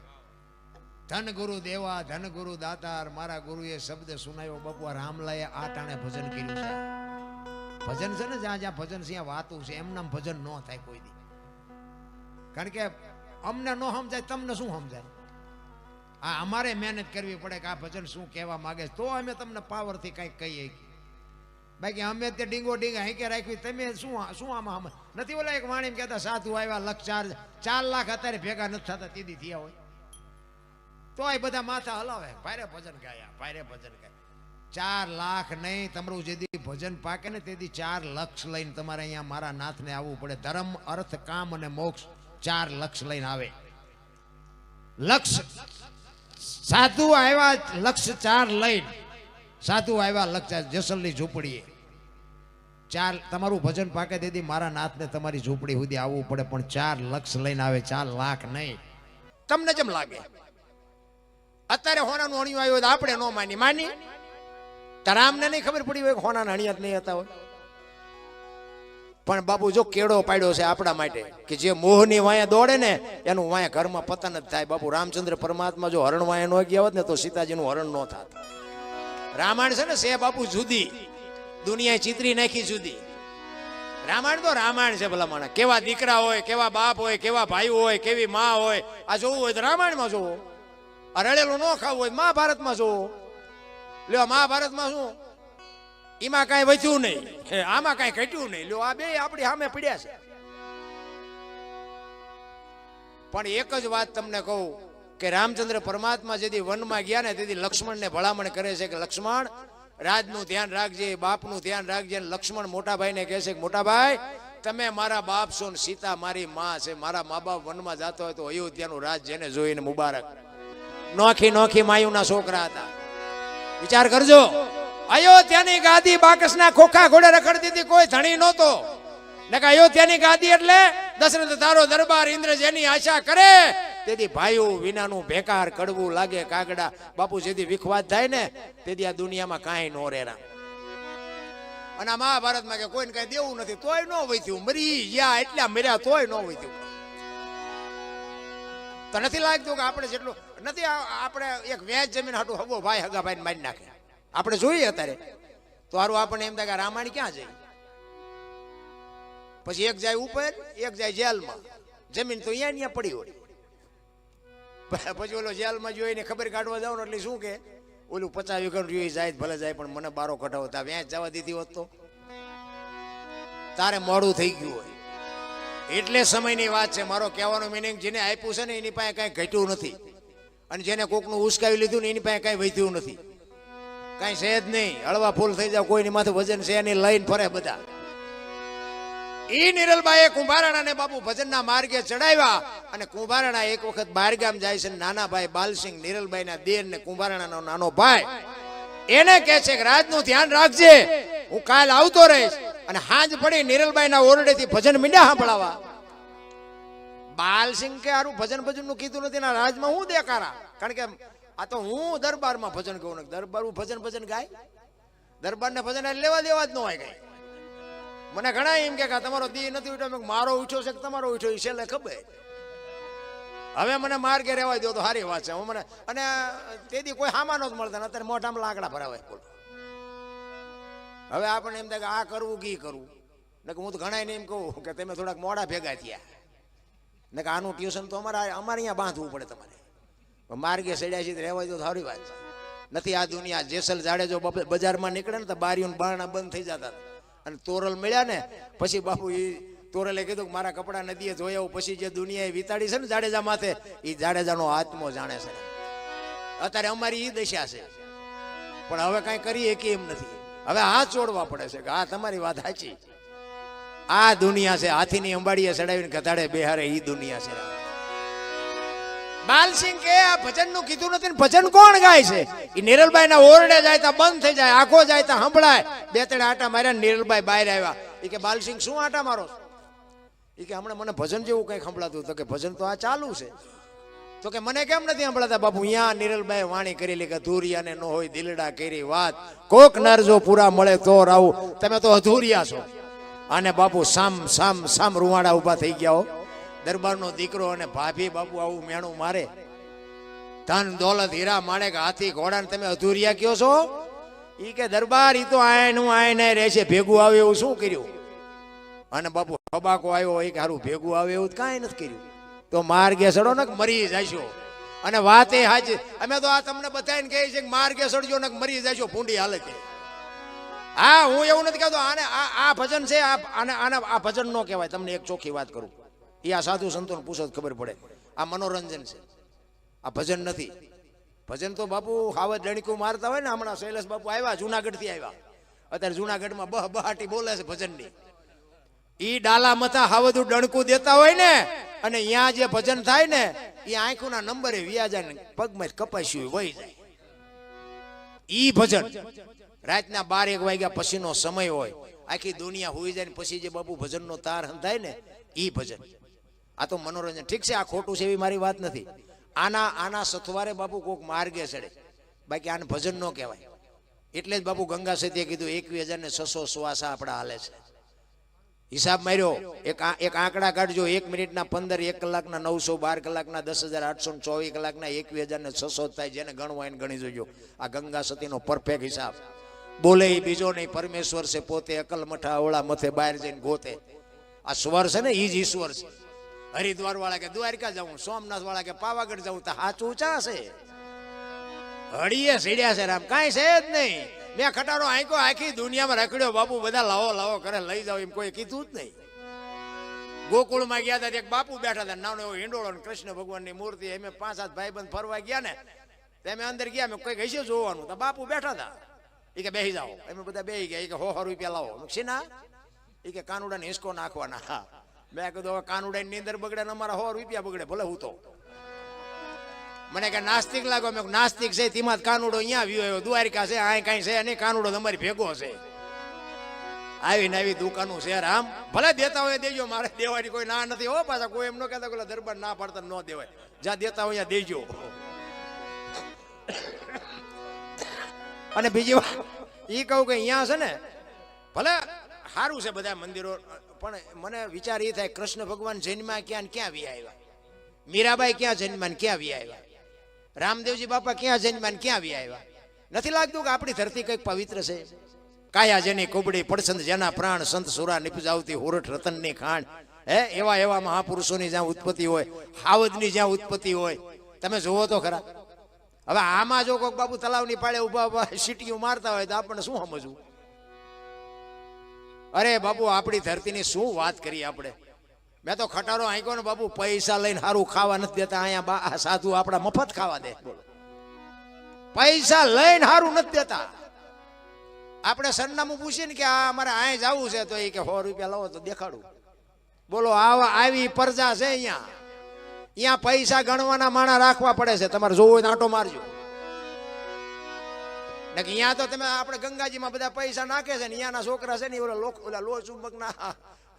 ધન ગુરુ દેવા, ધન ગુરુ દાતાર, મારા ગુરુએ શબ્દ સુનાયો. બાપુ આ રામલાએ આ ટાણે ભજન કર્યું છે. ભજન છે ને જ્યાં જ્યાં ભજન છે ત્યાં વાતું છે. એમ નામ ભજન ન થાય કોઈ દી. કારણ કે અમને ન સમજાય, તમને શું સમજાય? આ અમારે મહેનત કરવી પડે કે આ ભજન શું કહેવા માંગે તો અમે તમને પાવરથી કંઈક કહીએ. બાકી અમે તે ડીંગો ડીંગા હેંકે રાખવી, તમે શું આમાં નથી? ઓલા એક વાણી કહેતા સાધુ આવ્યા 4 લાખ અત્યારે ભેગા નથી થતા તીદી થયા હોય તો એ બધા માથા હલાવે, ભારે ભજન ગાયા, ભારે ભજન ગાયા. 4 લાખ નહીં, તમારું જેદી ભજન પાકે ને તેથી 4 લક્ષ લઈને તમારે અહીંયા મારા નાથને આવવું પડે. ધર્મ, અર્થ, કામ અને મોક્ષ 4 લક્ષ લઈને આવે. લક્ષ સાધુ આવ્યા, લક્ષ 4 લઈને સાધુ આવ્યા લક્ષ જેસલની ઝૂંપડીએ. 4 તમારું ભજન પાકે તેથી મારા નાથને તમારી ઝૂંપડી સુધી આવવું પડે, પણ 4 લક્ષ લઈને આવે, 4 લાખ નહીં. તમને જેમ લાગે અત્યારે હોનાનું હણિયું આવ્યું તો આપણે ન માની રામને નહીં ખબર પડી હોય હોનાના હણિયા જ નહીં હતા હોય. પણ બાપુ જો કેળો પાડ્યો છે આપણા માટે કે જે મોહની વાયા દોડે ને એનું વાયા ઘરમાં પતન જ થાય. બાપુ રામચંદ્ર પરમાત્મા જો હરણ વાયા ન ગયા હોત ને તો સીતાજીનું હરણ ન થાત. રામાયણ છે ને સે બાપુ જુદી, દુનિયાએ ચિત્રી નાખી જુદી. રામાયણ તો રામાયણ છે ભલા માણસ. કેવા દીકરા હોય, કેવા બાપ હોય, કેવા ભાઈ હોય, કેવી માં હોય. આ જોવું હોય તો રામાયણમાં જોવો. આ રડેલું ન ખાવું હોય મહાભારતમાં જોવો. લ્યો મહાભારતમાં શું એમાં કઈ વધ્યું નહીં, આમાં કઈ ઘટ્યું નહીં. લ્યો આ બે આપણી સામે પડ્યા છે. પણ એક જ વાત તમને કહું કે રામચંદ્ર પરમાત્મા જેથી વનમાં ગયા ને તેથી લક્ષ્મણને ભલામણ કરે છે કે લક્ષ્મણ રાજનું ધ્યાન રાખજે, બાપનું ધ્યાન રાખજે. લક્ષ્મણ મોટા ભાઈને કહે છે કે મોટા ભાઈ તમે મારા બાપ છો ને સીતા મારી માં છે. મારા મા બાપ વનમાં જતો હોય તો અયોધ્યાનું રાજ જેને જોઈને મુબારક. નોખી નોખી માયુના છોકરા હતા. વિચાર કરજો, અયોધ્યાની ગાદી બાકસના ખોખા ઘોડે રખડતી હતી, કોઈ ધણી નહોતો. ને કે અયોધ્યાની ગાદી એટલે દશરથ તારો દરબાર, ઇન્દ્ર જેની આશા કરે તેથી ભાઈઓ વિનાનું બેકાર કડવું લાગે કાગડા. બાપુ જેથી વિખવાદ થાય ને તેથી આ દુનિયામાં કાંઈ નો રહેરા. અને આ મહાભારતમાં કે કોઈને કઈ દેવું નથી તોય ન વૈથ્યું, મરી ગયા એટલા મર્યા તોય ન વૈથ્યું. તો નથી લાગતું કે આપણે જેટલું નથી, આપણે એક વ્યાજ જમીન હાટું હગો ભાઈ હગા ભાઈ મારી નાખે. આપણે જોઈએ અત્યારે તો હારું આપણને એમ થાય કે રામાયણ ક્યાં જાય. પછી એક જાય ઉપર, એક જાય જેલમાં. જમીન તો અહીંયા પડી હોય. પછી ઓલો જેલમાં જોઈને ખબર કાઢવા જાવ ને એટલે શું કે ઓલું 50 વીઘા જોઈ જાય ભલે જાય પણ મને બારો કઢાવો. તા વ્યાજ જવા દીધી હોત તો તારે મોડું થઈ ગયું હોય. એટલે સમયની વાત છે. મારો કહેવાનો મિનિંગ જેને આપ્યું છે ને એની પાસે કાંઈ ઘટ્યું નથી, અને જેને કોકનું ઉસકાવી લીધું ને એની પાસે કાંઈ વધ્યું નથી. કાંઈ છે જ નહીં. હળવા ફૂલ થઈ જાવ, કોઈની માથે વજન છે એની લઈને ફરે બધા. ઈ નિરલબાઈએ કુંભારાણાને બાપુ ભજનના માર્ગે ચડાવ્યા. અને કુંભારાણા એક વખત બહારગામ જાય છે. નાના ભાઈ બાલસિંહ નિરલબાઈના દેર ને કુંભારાણાનો નાનો ભાઈ એને કહે છે કે રાજનું ધ્યાન રાખજે, હું કાલ આવતો રહીશ. અને હાંજ પડી નિરલબાઈના ઓરડેથી ભજન મીંડા સાંભળાવા. બાલસિંહ કે હારું ભજન નું કીધું નથી ના રાજમાં હું દેખારા. કારણ કે આ તો હું દરબારમાં ભજન કહું. દરબાર ભજન ગાય, દરબારને ભજન લેવા દેવા જ ન હોય કઈ. મને ઘણા એમ કે તમારો દી નથી ઉઠ્યો. મારો ઉઠ્યો છે કે તમારો ઉઠ્યો એ છેલ્લે ખબર. હવે મને માર્ગે રહેવા દો તો સારી વાત છે. હું મને અને તેથી કોઈ હામાનો જ મળતા અત્યારે મોઢામાં લાકડા ભરાવે. હવે આપણને એમ થાય કે આ કરવું કે કરવું. ને હું તો ઘણા એમ કહું કે તમે થોડાક મોડા ભેગા થયા ને કે આનું ટ્યુશન તો અમારે અહીંયા બાંધવું પડે તમારે. માર્ગે સડ્યા છે રહેવા દો તો સારી વાત છે. નથી આ દુનિયા. જેસલ જાડેજો બજારમાં નીકળે ને તો બારીઓ બારણા બંધ થઈ જતા. અને તોરલ મળ્યા ને પછી બાપુ એ તોરલે કીધું કે મારા કપડા નદીએ ધોઈ આવું. પછી જે દુનિયાએ વિતાડી છે ને જાડેજા માથે એ જાડેજાનો આત્મો જાણે છે. અત્યારે અમારી એ દશા છે. પણ હવે કઈ કરીએ કે એમ નથી. હવે હાથ જોડવા પડે છે કે હા તમારી વાત સાચી. આ દુનિયા છે. હાથીની અંબાડીએ ચડાવીને ગધાડે બેહારે એ દુનિયા છે. બાલસિંહ કે આ ભજન નું કીધું નથી ને ભજન કોણ ગાય છે? એ નિરલબાઈ ના ઓરડે જાય તો બંધ થઈ જાય, આખો જાય તો સંભળાય. 2-3 આટા માર્યા. નિરલબાઈ બહાર આવ્યા. એ કે બાલસિંહ શું આટા મારો? એ કે હમણાં મને ભજન જેવું કઈ સંભળાતું. તો કે ભજન તો આ ચાલુ છે. તો કે મને કેમ નથી સંભળાતા? બાપુ અહીંયા નિરલબાઈ વાણી કરેલી કે અધૂરિયાને ન હોય દિલડા કરી વાત, કોક નર જો પૂરા મળે તો રાવું. તમે તો અધૂરિયા છો. અને બાપુ સામ રૂવાડા ઉભા થઈ ગયા હો. દરબારનો દીકરો અને ભાભી બાપુ આવું મેણું મારે. ધન દોલત હીરા માણે કે હાથી ઘોડા ને તમે અધૂરિયા કયો છો? ઈ કે દરબાર ઈ તો આયનું આયને રહેશે. ભેગું આવે એવું શું કર્યું? અને બાપુ હબાકો આવ્યો એ કે હારું ભેગું આવે એવું કાંઈ નથી કર્યું. તો માર્ગે સડો ને મરી જશો. અને વાત એ હાજી. અમે તો આ તમને બધાને કહે છે કે માર્ગે સડજો ને મરી જશો ભૂંડી હાલતે. હા હું એવું નથી કહેતો. આને આ ભજન છે. આને આ ભજન નો કહેવાય. તમને એક ચોખ્ખી વાત કરું. એ આ સાધુ સંતોને પૂછો ખબર પડે. આ મનોરંજન છે. આ ભજન નથી. ભજન તો બાપુ હાવજ લણકું મારતા હોય ને. હમણાં શૈલેષ બાપુ આવ્યા જુનાગઢ થી આવ્યા. અત્યારે જુનાગઢમાં બહાટી બોલે છે ભજનની. ઈ ડાલા મથા હાવદું ડણકું દેતા હોય ને અને અહીંયા જે ભજન થાય ને એ આંખોના નંબરે વ્યાજા ને પગમાં કપાસ્યું વહી જાય. ઈ ભજન રાતના 12-1 વાગ્યા પછીનો સમય હોય, આખી દુનિયા હોઈ જાય ને પછી જે બાપુ ભજનનો તાર થાય ને ઈ ભજન. આ તો મનોરંજન. ઠીક છે, આ ખોટું છે એવી મારી વાત નથી. આના સથવારે બાપુ કોક માર્ગે ચડે, બાકી આને ભજન ન કહેવાય. એટલે જ બાપુ ગંગા સતીએ કીધું 21,600 શ્વાસા આપણા હાલે છે. હિસાબ માર્યો, એક આંકડા કાઢજો. 1 મિનિટના 15, 1 કલાકના 900, 12 કલાકના 10,800, 24 કલાકના 21,600 થાય. જેને ગણવા એને ગણી જોજો. આ ગંગા સતીનો પરફેક્ટ હિસાબ. બોલે બીજો નહીં, પરમેશ્વર છે પોતે, અકલ મઠા ઓળા મથે બહાર જઈને ગોતે. આ સ્વર છે ને ઈ જ ઈશ્વર છે. હરિદ્વાર વાળા કે દ્વારકા જાઉં, સોમનાથ વાળા કે પાવાગઢ જાઉં, તો હાચું ઊંચા છે. હળીએ સીડ્યા છે રામ, કાંઈ છે જ નહીં. મેં ખટારો આખી દુનિયામાં રખડ્યો બાપુ, બધા લાવો લાવો કરે, લઈ જાઓ એમ કોઈ કીધું જ નહીં. ગોકુળમાં ગયા હતા, એક બાપુ બેઠા હતા, નાનો એવો હિંડોળો ને કૃષ્ણ ભગવાનની મૂર્તિ. અમે 5-7 ભાઈબંધ ફરવા ગયા ને, અમે અંદર ગયા, મેં કોઈ હશે જોવાનું, તો બાપુ બેઠા હતા. એ કે બેસી જાઓ. અમે બધા બેસી ગયા. એ કે 100 રૂપિયા લાવો. શીના? એ કે કાનુડાને હિંચકો નાખવાના. હા, મેં કીધું હવે કાનુડાની નીંદર બગડે ને અમારા 100 રૂપિયા બગડે, ભલે હું તો. મને કે નાસ્તિક લાગો. મેં નાસ્તિક છે તેમાં કાનુડો અહીંયા આવ્યો, દ્વારિકા છે, આ કઈ છે નહીં, કાનુડો તમારી ભેગો છે. આવીને આવી દુકાનો છે રામ, ભલે દેતા હોય દેજો, મારે દેવાની કોઈ ના નથી હો. પાછા કોઈ એમ ન કહેતા કે દરબાર ના પાડતા ન દેવાય, જ્યાં દેતા હોય ત્યાં દેજો. અને બીજી વાત એ કહું કે અહીંયા છે ને ભલે સારું છે બધા મંદિરો, પણ મને વિચાર એ થાય કૃષ્ણ ભગવાન જન્મ્યા ક્યાં ને ક્યાં વી આવ્યા, મીરાબાઈ ક્યાં જન્મ્યા ને ક્યાં વી આવ્યા, રામદેવજી બાપા ક્યાં જન્મ્યા ને ક્યાં વી આવ્યા. નથી લાગતું કે આપણી ધરતી કંઈક પવિત્ર છે? કાયા જેની કુબડી, પડસંદ જેના પ્રાણ, સંત સુરા નિપજાવતી હોરઠ રતનની ખાણ. હે એવા એવા મહાપુરુષોની જ્યાં ઉત્પત્તિ હોય, હાવદની જ્યાં ઉત્પત્તિ હોય, તમે જોવો તો ખરા. હવે આમાં જો કોઈક બાપુ તલાવની પાળે ઉભા સીટીઓ મારતા હોય તો આપણને શું સમજવું? અરે બાપુ આપણી ધરતીની શું વાત કરીએ આપણે. મેં તો ખટારો આંક્યો ને બાપુ, પૈસા લઈને સારું ખાવા નથી દેતા. અહીંયા સાધુ આપણા મફત ખાવા દે. બોલો, પૈસા લઈને સારું નથી દેતા. આપણે સરનામું પૂછીએ ને કે આ અમારે અહીં જવું છે, તો એ કે 100 રૂપિયા લાવો તો દેખાડું. બોલો, આવી પ્રજા છે અહીંયા. અહીંયા પૈસા ગણવાના માણા રાખવા પડે છે. તમારે જોવું હોય તો આંટો મારજો. અહીંયા તો તમે આપણે ગંગાજીમાં બધા પૈસા નાખે છે ને, અહીંયાના છોકરા છે ને ઓલા લો ચુંબકના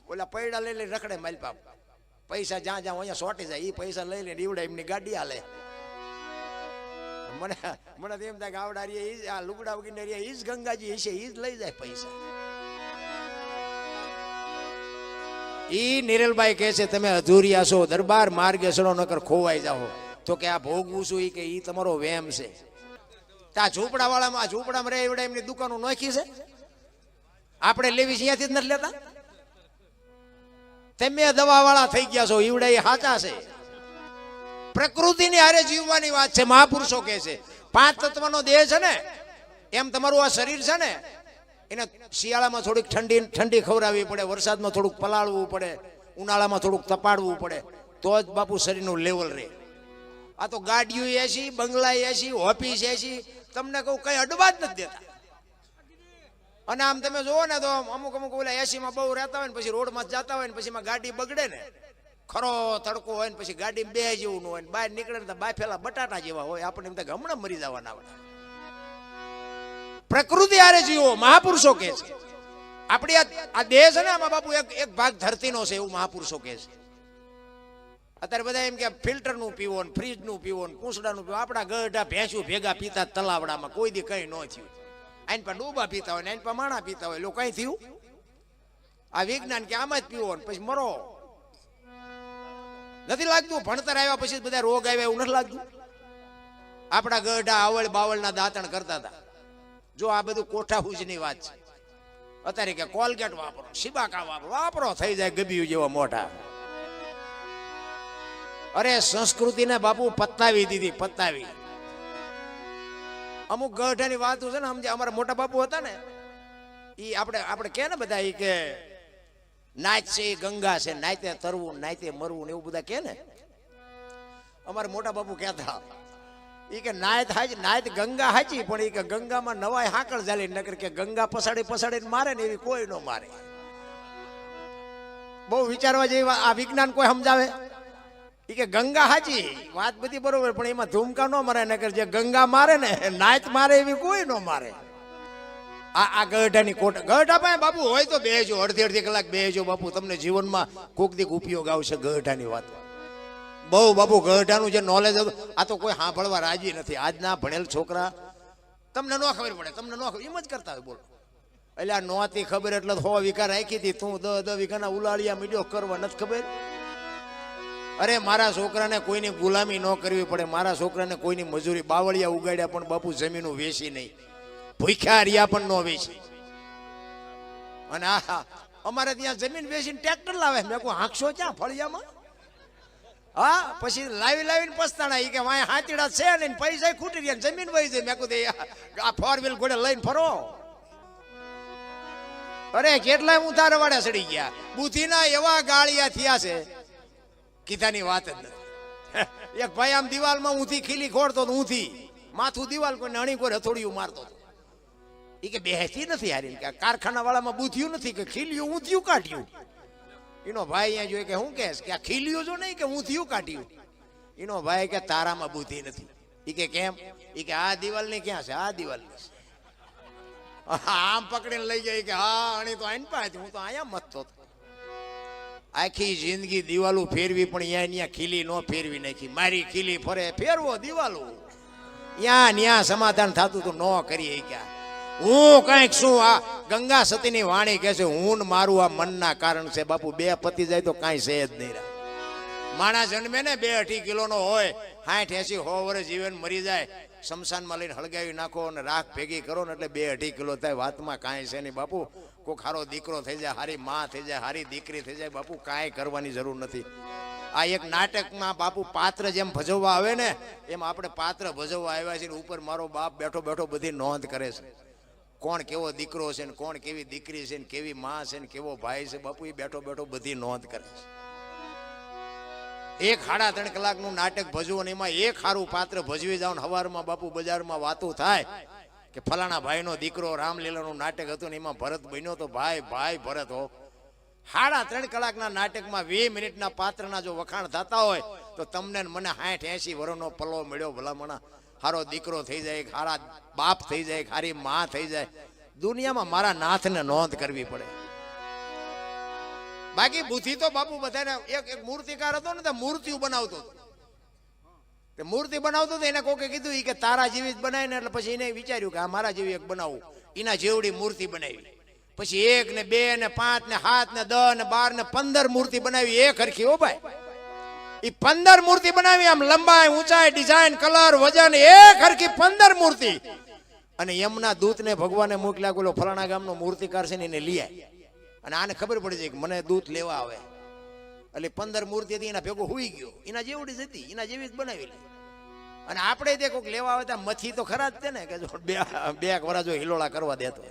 ઓલા પૈડા લઈ લઈને રખડે માલપાપ. પૈસા જ્યાં જ્યાં અહીંયા સોટી જાય એ પૈસા લઈ લઈને ઈવડા એમની ગાડી હાલે. મને તો એમ થાય કે આવડા આ લુગડા વગીને ઈ જ ગંગાજી હશે, ઈ જ લઈ જાય પૈસા. ઈ નિરેલબાઈ કહે છે તમે અધૂરિયા છો, દરબાર માર્ગે સડો નકર ખોવાઈ જાઓ. તો કે આ ભોગવું છું ઈ કે ઈ તમારો વેમ છે. આ ઝૂંપડા વાળામાં ઝૂંપડામાં રે એવડા એમની દુકાનો નોખી છે. આપણે લેવી છે અહીંયાથી જ નથી લેતા. તમે દવા વાળા થઈ ગયા છો, ઈવડા એ સાચા છે. પ્રકૃતિની હારે જીવવાની વાત છે. મહાપુરુષો કહે છે 5 તત્વનો દેહ છે ને, એમ તમારું આ શરીર છે ને, એને શિયાળામાં થોડીક ઠંડી ખવડાવવી પડે, વરસાદમાં થોડુંક પલાળવું પડે, ઉનાળામાં થોડુંક તપાડવું પડે, તો જ બાપુ શરીરનું લેવલ રહે. આ તો ગાડીઓ એસી, બંગલા એસી, ઓફિસ એસી, તમને કહું કઈ અડવા જ નથી દેતા. અને આમ તમે જોવો ને તો અમુક ઓલા એસી માં બહુ રહેતા હોય ને પછી રોડમાં જતા હોય ને પછી ગાડી બગડે ને, ખરો તડકો હોય ને પછી ગાડી બે જેવું હોય ને બહાર નીકળે ને બાફેલા બટાટા જેવા હોય. આપણે એમ થાય હમણાં મરી જવાના હોય. પ્રકૃતિ હારે જીવો, મહાપુરુષો કહે છે. આપણી આ દેહ છે ને, આમાં બાપુ એક ભાગ ધરતીનો છે એવું મહાપુરુષો કહે છે. અત્યારે બધા એમ કે ફિલ્ટર નું પીવો ને ફ્રીજ નું પીવો ને કૂસડાનું પીવો. આપણા ગઢા ભેંસું ભેગા પીતા તલાવડામાં કોઈ દી કઈ ન થયું. આઈન પર ડૂબા પીતા હોય ને આઈન પર માણા પીતા હોય, લોકો કઈ થયું? આ વિજ્ઞાન કે આમાં જ પીવો ને પછી મરો. નથી લાગતું ભણતર આવ્યા પછી બધા રોગ આવ્યા એવું નથી લાગતું? આપણા ગઢા આવળ બાવળના દાંતણ કરતા હતા. જો આ બધું કોઠાહૂજની વાત છે. અત્યારે કે કોલગેટ વાપરો, સિબાકા વાપરો થઈ જાય ગબિયું જેવા મોટા. અરે સંસ્કૃતિને બાપુ પતાવી દીધી, પતાવી. અમુક ગઢાની વાત છે ને, સમજે અમારા મોટા બાપુ હતા ને, ઈ આપણે કે ને બધા ઈ કે નાચ છે ગંગા છે, નાયતે તરવું નાયતે મરવું ને એવું બધા કે ને. અમારા મોટા બાપુ કહેતા ઈ કે નાયત ગંગા હાચી, પણ ઈ કે ગંગામાં નવાય હાકળ ચાલી, નકર કે ગંગા પસાડીને મારે ને એવી કોઈ નો મારે. બહુ વિચારવા જેવી આ વિજ્ઞાન કોઈ સમજાવે. ઈ કે ગંગા હાચી વાત બધી બરોબર, પણ એમાં ધૂમકા નો મારે, નકર જે ગંગા મારે ને નાયત મારે એવી કોઈ નો મારે. આ ગઢાની કોટ ગઢા પાસે બાપુ હોય તો બેજો, અડધી કલાક બેજો બાપુ, તમને જીવનમાં કોક દીક ઉપયોગ આવશે ગઢાની વાત. બહુ બાપુ ગઢાનું જે નોલેજ હતું આ તો કોઈ સાંભળવા રાજી નથી. આજના ભણેલ છોકરા તમને ન ખબર પડે, તમને ન ખબર, એમ જ કરતા હોય. બોલો એટલે આ નહોતી ખબર એટલે 100 વીઘા રાખી હતી, તું 10 વીઘાના ઉલાળિયા મીડિયો કરવા નથી ખબર. અરે મારા છોકરાને કોઈની ગુલામી ન કરવી પડે, મારા છોકરાને કોઈની મજૂરી, બાવળિયા ઉગાડ્યા પણ બાપુ જમીનું વેચી નહીં, ભૂખ્યા રહ્યા પણ ન વેચી. અને આ અમારે ત્યાં જમીન વેચીને ટ્રેક્ટર લાવે. મેં કહું હાંકશો ક્યાં ફળિયામાં? હા, પછી લાવીને પસ્તાણા. ઈ કે વાય હાથીડા છે ને પૈસા ખૂટી રહ્યા, જમીન વહી જાય. મેં કહું આ 4 વ્હીલ ઘોડે લઈને ફરો. અરે કેટલાય ઊંધા રવાડે સડી ગયા, બુદ્ધિના એવા ગાળિયા થયા છે કીધાની વાત જ નથી. એક ભાઈ આમ દિવાલમાં ઊંધી ખીલી ખોડતો તો, ઊંધી માથું દિવાલ કોઈને અણી કોઈ હથોડિયું મારતો હતો. એ કે બેસતી નથી હારી, કે કારખાના વાળામાં બુદ્ધિયું નથી કે ખીલ્યું ઊંધિયું કાઢ્યું. એનો ભાઈ અહીંયા જોઈ કે હું કહેશ કે આ ખીલ્યું જો નહીં કે ઊંધિયું કાઢ્યું. એનો ભાઈ કે તારામાં બુદ્ધિ નથી. એ કે કેમ? એ કે આ દિવાલ ની ક્યાં છે? આ દિવાલ ની છે. આમ પકડીને લઈ જાય કે હા અણી તો આઈને પાસે, હું તો અહીંયા મતતો હતો. આખી જિંદગી દિવાલો ફેરવી, પણ અહીંયા ખીલી નો ફેરવી નાખી. મારી ખીલી ફરે, ફેરવો દિવાલો. ન્યા સમાધાન થતું તો ન કરીએ. ક્યાં હું કઈક શું આ ગંગા સતીની વાણી કહે છે, હું મારું આ મનના કારણ છે બાપુ. 2 પતિ જાય તો કાંઈ છે જ નહીં. માણસ જન્મે ને 2-2.5 કિલોનો હોય, 60-80 100 વર્ષ જીવન મરી જાય, શમશાનમાં લઈને હળગાવી નાખો અને રાખ ભેગી કરો ને એટલે 2-2.5 કિલો થાય. વાતમાં કાંઈ છે નહીં બાપુ. કોઈ હારો દીકરો થઈ જાય, હારી માં થઈ જાય, હારી દીકરી થઈ જાય બાપુ, કાંઈ કરવાની જરૂર નથી. આ એક નાટકમાં બાપુ પાત્ર જેમ ભજવવા આવે ને એમ આપણે પાત્ર ભજવવા આવ્યા છીએ. ઉપર મારો બાપ બેઠો બેઠો બધી નોંધ કરે છે, કોણ કેવો દીકરો છે ને કોણ કેવી દીકરી છે ને કેવી માં છે ને કેવો ભાઈ છે બાપુ. એ બેઠો બેઠો બધી નોંધ કરે છે. 1-3.5 કલાકનું નાટક ભજવું ને એમાં એક સારું પાત્ર ભજવી જાવ ને સવારમાં બાપુ બજારમાં વાતો થાય કે ફલાણા ભાઈનો દીકરો રામલીલાનું નાટક હતું ને એમાં ભરત બન્યો તો ભાઈ ભરત હો. 3.5 કલાકના નાટકમાં 20 મિનિટના પાત્રના જો વખાણ થતા હોય તો તમને મને 60-80 વર્ષનો પલ્લો મળ્યો ભલામણા. હારો દીકરો થઈ જાય, હારા બાપ થઈ જાય, હારી માં થઈ જાય. દુનિયામાં મારા નાથને નોંધ કરવી પડે. બાકી બુદ્ધિ તો બાપુ બધાને. એક મૂર્તિકાર હતો ને, તો મૂર્તિઓ બનાવતો હતો. તે મૂર્તિ બનાવતો હતો, એને કોકે કીધું કે તારા જેવી જ બનાવીને, એટલે પછી એને વિચાર્યું કે આ મારા જેવી એક બનાવું. એના જેવડી મૂર્તિ બનાવી. પછી 1 ને 2 ને 5 ને 7 ને 10 ને 12 ને 15 મૂર્તિ બનાવી એક હરખી. હો ભાઈ, એ 15 મૂર્તિ બનાવી, આમ લંબાઈ, ઊંચાઈ, ડિઝાઇન, કલર, વજન એક હરખી 15 મૂર્તિ. અને યમના દૂતને ભગવાને મોકલ્યા, બોલો ફલાણા ગામનો મૂર્તિકાર છે ને એને લઈ આય. અને આને ખબર પડી જાય કે મને દૂત લેવા આવે. એટલે 15 મૂર્તિ હતી, એના ભેગો હુઈ ગયો. એના જેવડી જ હતી, એના જેવી જ બનાવી લે. અને આપણે તે કોઈક લેવા આવે ત્યાં મથી તો ખરા જ છે ને, કે જો બે વરા જો હિલોળા કરવા દેતો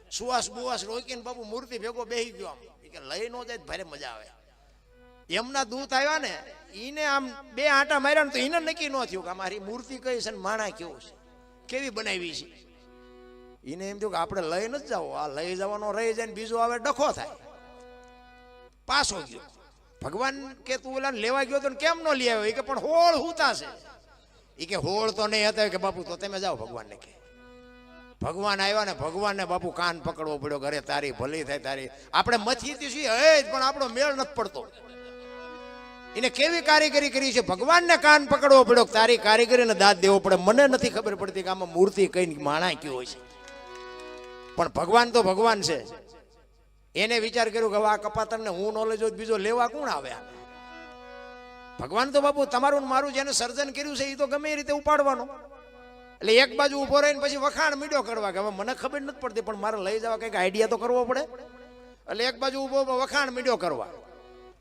સુવાસ બુવાસ રોકીને બાપુ મૂર્તિ ભેગો બેસી ગયો. આમ કે લઈ નો જાય ભારે મજા આવે. એમના દૂત આવ્યા ને, એને આમ 2 આંટા માર્યા ને તો એને નક્કી ન થયું કે મારી મૂર્તિ કઈ છે ને માણા કેવું છે, કેવી બનાવી છે. એને એમ થયું કે આપણે લઈ નથી જાવ, આ લઈ જવાનો રહી જાય ને બીજો આવે ડખો થાય. પાછો ગયો. ભગવાન કે તું ઓલા લેવા ગયો તો કેમ ન લઈ આવ્યો? એ કે પણ હોળ હુતા છે. એ કે હોળ તો નહીં હતા. કે બાપુ તો તમે જાઓ ભગવાનને. કે ભગવાન આવ્યા ને ભગવાનને બાપુ કાન પકડવો પડ્યો. ઘરે તારી ભલી થાય તારી. આપણે મથી છીએ પણ આપણો મેળ નથી પડતો. એને કેવી કારીગરી કરી છે, ભગવાનને કાન પકડવો પડ્યો. તારી કારીગરીને દાદ દેવો પડે. મને નથી ખબર પડતી કે આમાં મૂર્તિ કઈ માણા કયો હોય છે, પણ ભગવાન તો ભગવાન છે. એને વિચાર કર્યો કે આ કપાતરને હું નોલેજ હોય બીજો લેવા કોણ આવે? ભગવાન તો બાપુ તમારું મારું જેને સર્જન કર્યું છે એ તો ગમે એ રીતે ઉપાડવાનો. એટલે એક બાજુ ઉભો રહીને પછી વખાણ મીડો કરવા કે હવે મને ખબર નથી પડતી પણ મારે લઈ જવા કંઈક આઈડિયા તો કરવો પડે. એટલે એક બાજુ ઉભો વખાણ મીડો કરવા.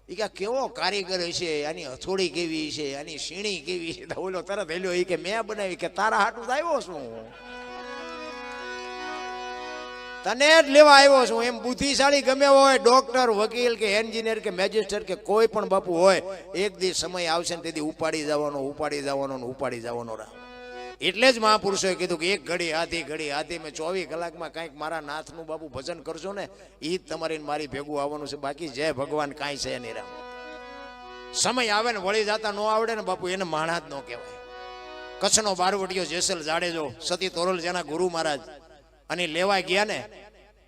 એ કે કેવો કારીગર છે, આની હથોડી કેવી છે, આની સીણી કેવી છે. ઓલો તરત હેલ્યો. એ કે મેં બનાવી. કે તારા હાટું આવ્યો છું, તને જ લેવા આવ્યો છું. એમ બુદ્ધિશાળી ગમે હોય, ડોક્ટર, વકીલ કે એન્જિનિયર કે મેજિસ્ટર કે કોઈ પણ બાપુ હોય, એક દિવસ સમય આવશે ને તેથી ઉપાડી જવાનો. એટલે જ મહાપુરુષોએ કીધું કે એક ઘડી હાથી મેં 24 કલાકમાં કંઈક મારા નાથનું બાપુ ભજન કરશો ને એ જ તમારી ને મારી ભેગું આવવાનું છે, બાકી જય ભગવાન કાંઈ છે નહીં. રામ સમય આવે ને વળી જતા ન આવડે ને બાપુ એને માણા જ ન કહેવાય. કચ્છનો બારવટીયો જેસલ જાડેજો સતી તોરલ જેના ગુરુ મહારાજ અને લેવા ગયા ને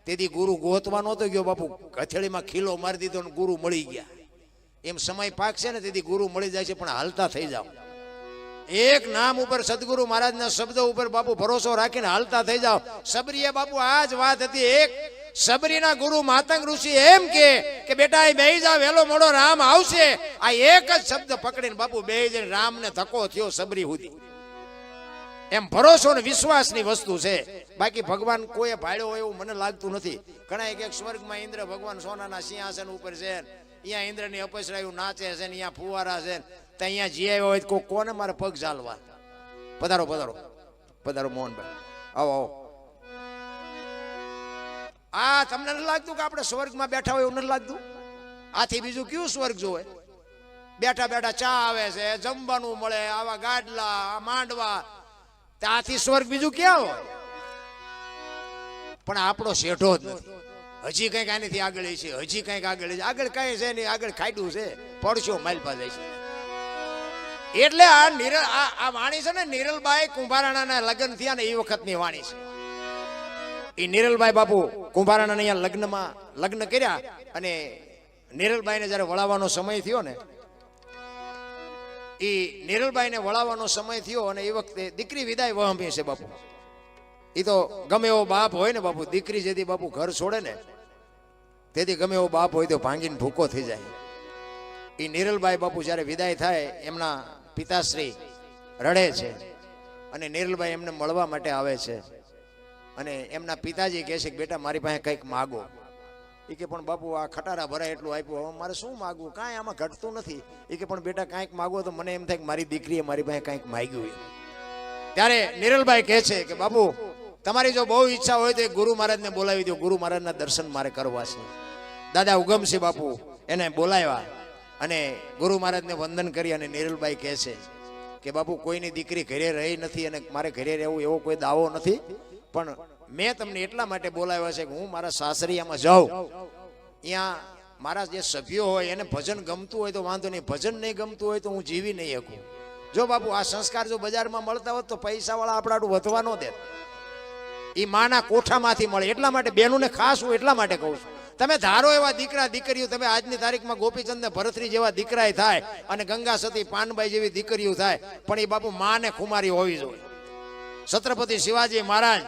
તેથી ગુરુ ગોતવા નહોતો ગયો બાપુ, હથેળીમાં ખીલો મારી દીધો ને ગુરુ મળી ગયા. એમ સમય પાકશે ને તેથી ગુરુ મળી જાય છે, પણ હાલતા થઈ જાઓ. એક નામ ઉપર સદગુરુ મહારાજના શબ્દો ઉપર બાપુ ભરોસો રાખીને હાલતા થઈ જાઓ. સબરીએ બાપુ આ જ વાત હતી. એક સબરીના ગુરુ માતંગ ઋષિ એમ કે બેટા એ બેહી જા, વેલો મોડો રામ આવશે. આ એક જ શબ્દ પકડીને બાપુ બેહી જઈને રામને ધક્કો થયો સબરી સુધી. એમ ભરોસો ને વિશ્વાસની વસ્તુ છે. બાકી ભગવાન કોઈ ભાડ્યો હોય એવું મને લાગતું નથી. ઘણા એક સ્વર્ગમાં ઇન્દ્ર ભગવાન સોનાના સિંહાસન ઉપર છે, અહીંયા ઇન્દ્રની અપસરાયું નાચે છે, અહીંયા ફુવારા છે, તો અહીંયા જી આવ્યો હોય તો કોને મારે પગ ચાલવા. પધારો પધારો પધારો મોહનભાઈ, આવો આવો. આ તમને નથી લાગતું કે આપણે સ્વર્ગમાં બેઠા હોય એવું નથી લાગતું? આથી બીજું કયું સ્વર્ગ જોવે? બેઠા બેઠા ચા આવે છે, જમવાનું મળે, આવા ગાડલા માંડવા, ત્યાંથી સ્વર્ગ બીજું ક્યાં હોય? પણ આપણો શેઠો જ નથી. હજી કંઈક આનીથી આગળ છે, હજી કંઈક આગળ છે. આગળ કઈ છે નહીં, આગળ ખાડ્યું છે, પડશો માઇલ પાસે છે. એટલે આ વાણી છે ને નિરલબાઈ કુંભારાણાના લગ્ન થયા ને એ વખતની વાણી છે. એ નિરલબાઈ બાપુ કુંભારાણા અહીંયા લગ્ન કર્યા અને નિરલબાઈને જ્યારે વળાવવાનો સમય થયો ને, એ નિરલબાઈને વળાવવાનો સમય થયો અને એ વખતે દીકરી વિદાય વહમી છે બાપુ. એ તો ગમે એવો બાપ હોય ને બાપુ, દીકરી જેથી બાપુ ઘર છોડે ને તેથી ગમે એવો બાપ હોય તો ભાંગીને ભૂકો થઈ જાય. એ નિરલબાઈ બાપુ જ્યારે વિદાય થાય એમના પિતાશ્રી રડે છે અને નિરલબાઈ એમને મળવા માટે આવે છે અને એમના પિતાજી કહે છે કે બેટા મારી પાસે કંઈક માગો. એ કે પણ બાપુ આ ખટારા ભરાય એટલું આપ્યું, હવે મારે શું માગવું? કાંઈ આમાં ઘટતું નથી. એ કે પણ બેટા કાંઈક માગો તો મને એમ થાય કે મારી દીકરીએ મારી પાસે કંઈક માગ્યું. ત્યારે નિરલબાઈ કહે છે કે બાપુ તમારી જો બહુ ઈચ્છા હોય તો એક ગુરુ મહારાજને બોલાવી દો, ગુરુ મહારાજના દર્શન મારે કરવા છે. દાદા ઉગમસિંહ બાપુ એને બોલાવ્યા અને ગુરુ મહારાજને વંદન કરી અને નિરલબાઈ કહે છે કે બાપુ કોઈની દીકરી ઘરે રહી નથી અને મારે ઘરે રહેવું એવો કોઈ દાવો નથી, પણ મેં તમને એટલા માટે બોલાવ્યા છે કે હું મારા સાસરિયામાં જાઉં, ત્યાં મારા જે સભ્યો હોય એને ભજન ગમતું હોય તો વાંધો નહીં, ભજન નહીં ગમતું હોય તો હું જીવી નહીં શકું. જો બાપુ આ સંસ્કાર જો બજારમાં મળતા હોત તો પૈસાવાળા આપણાડું વધવા ન દે. એ માના કોઠામાંથી મળે. એટલા માટે બેનુને ખાસ હું એટલા માટે કહું છું, તમે ધારો એવા દીકરા દીકરીઓ, તમે આજની તારીખમાં ગોપીચંદ ને ભરતરી જેવા દીકરાય થાય અને ગંગા સતી પાનબાઈ જેવી દીકરીઓ થાય, પણ એ બાપુ માને ખુમારી હોવી જોઈએ. છત્રપતિ શિવાજી મહારાજ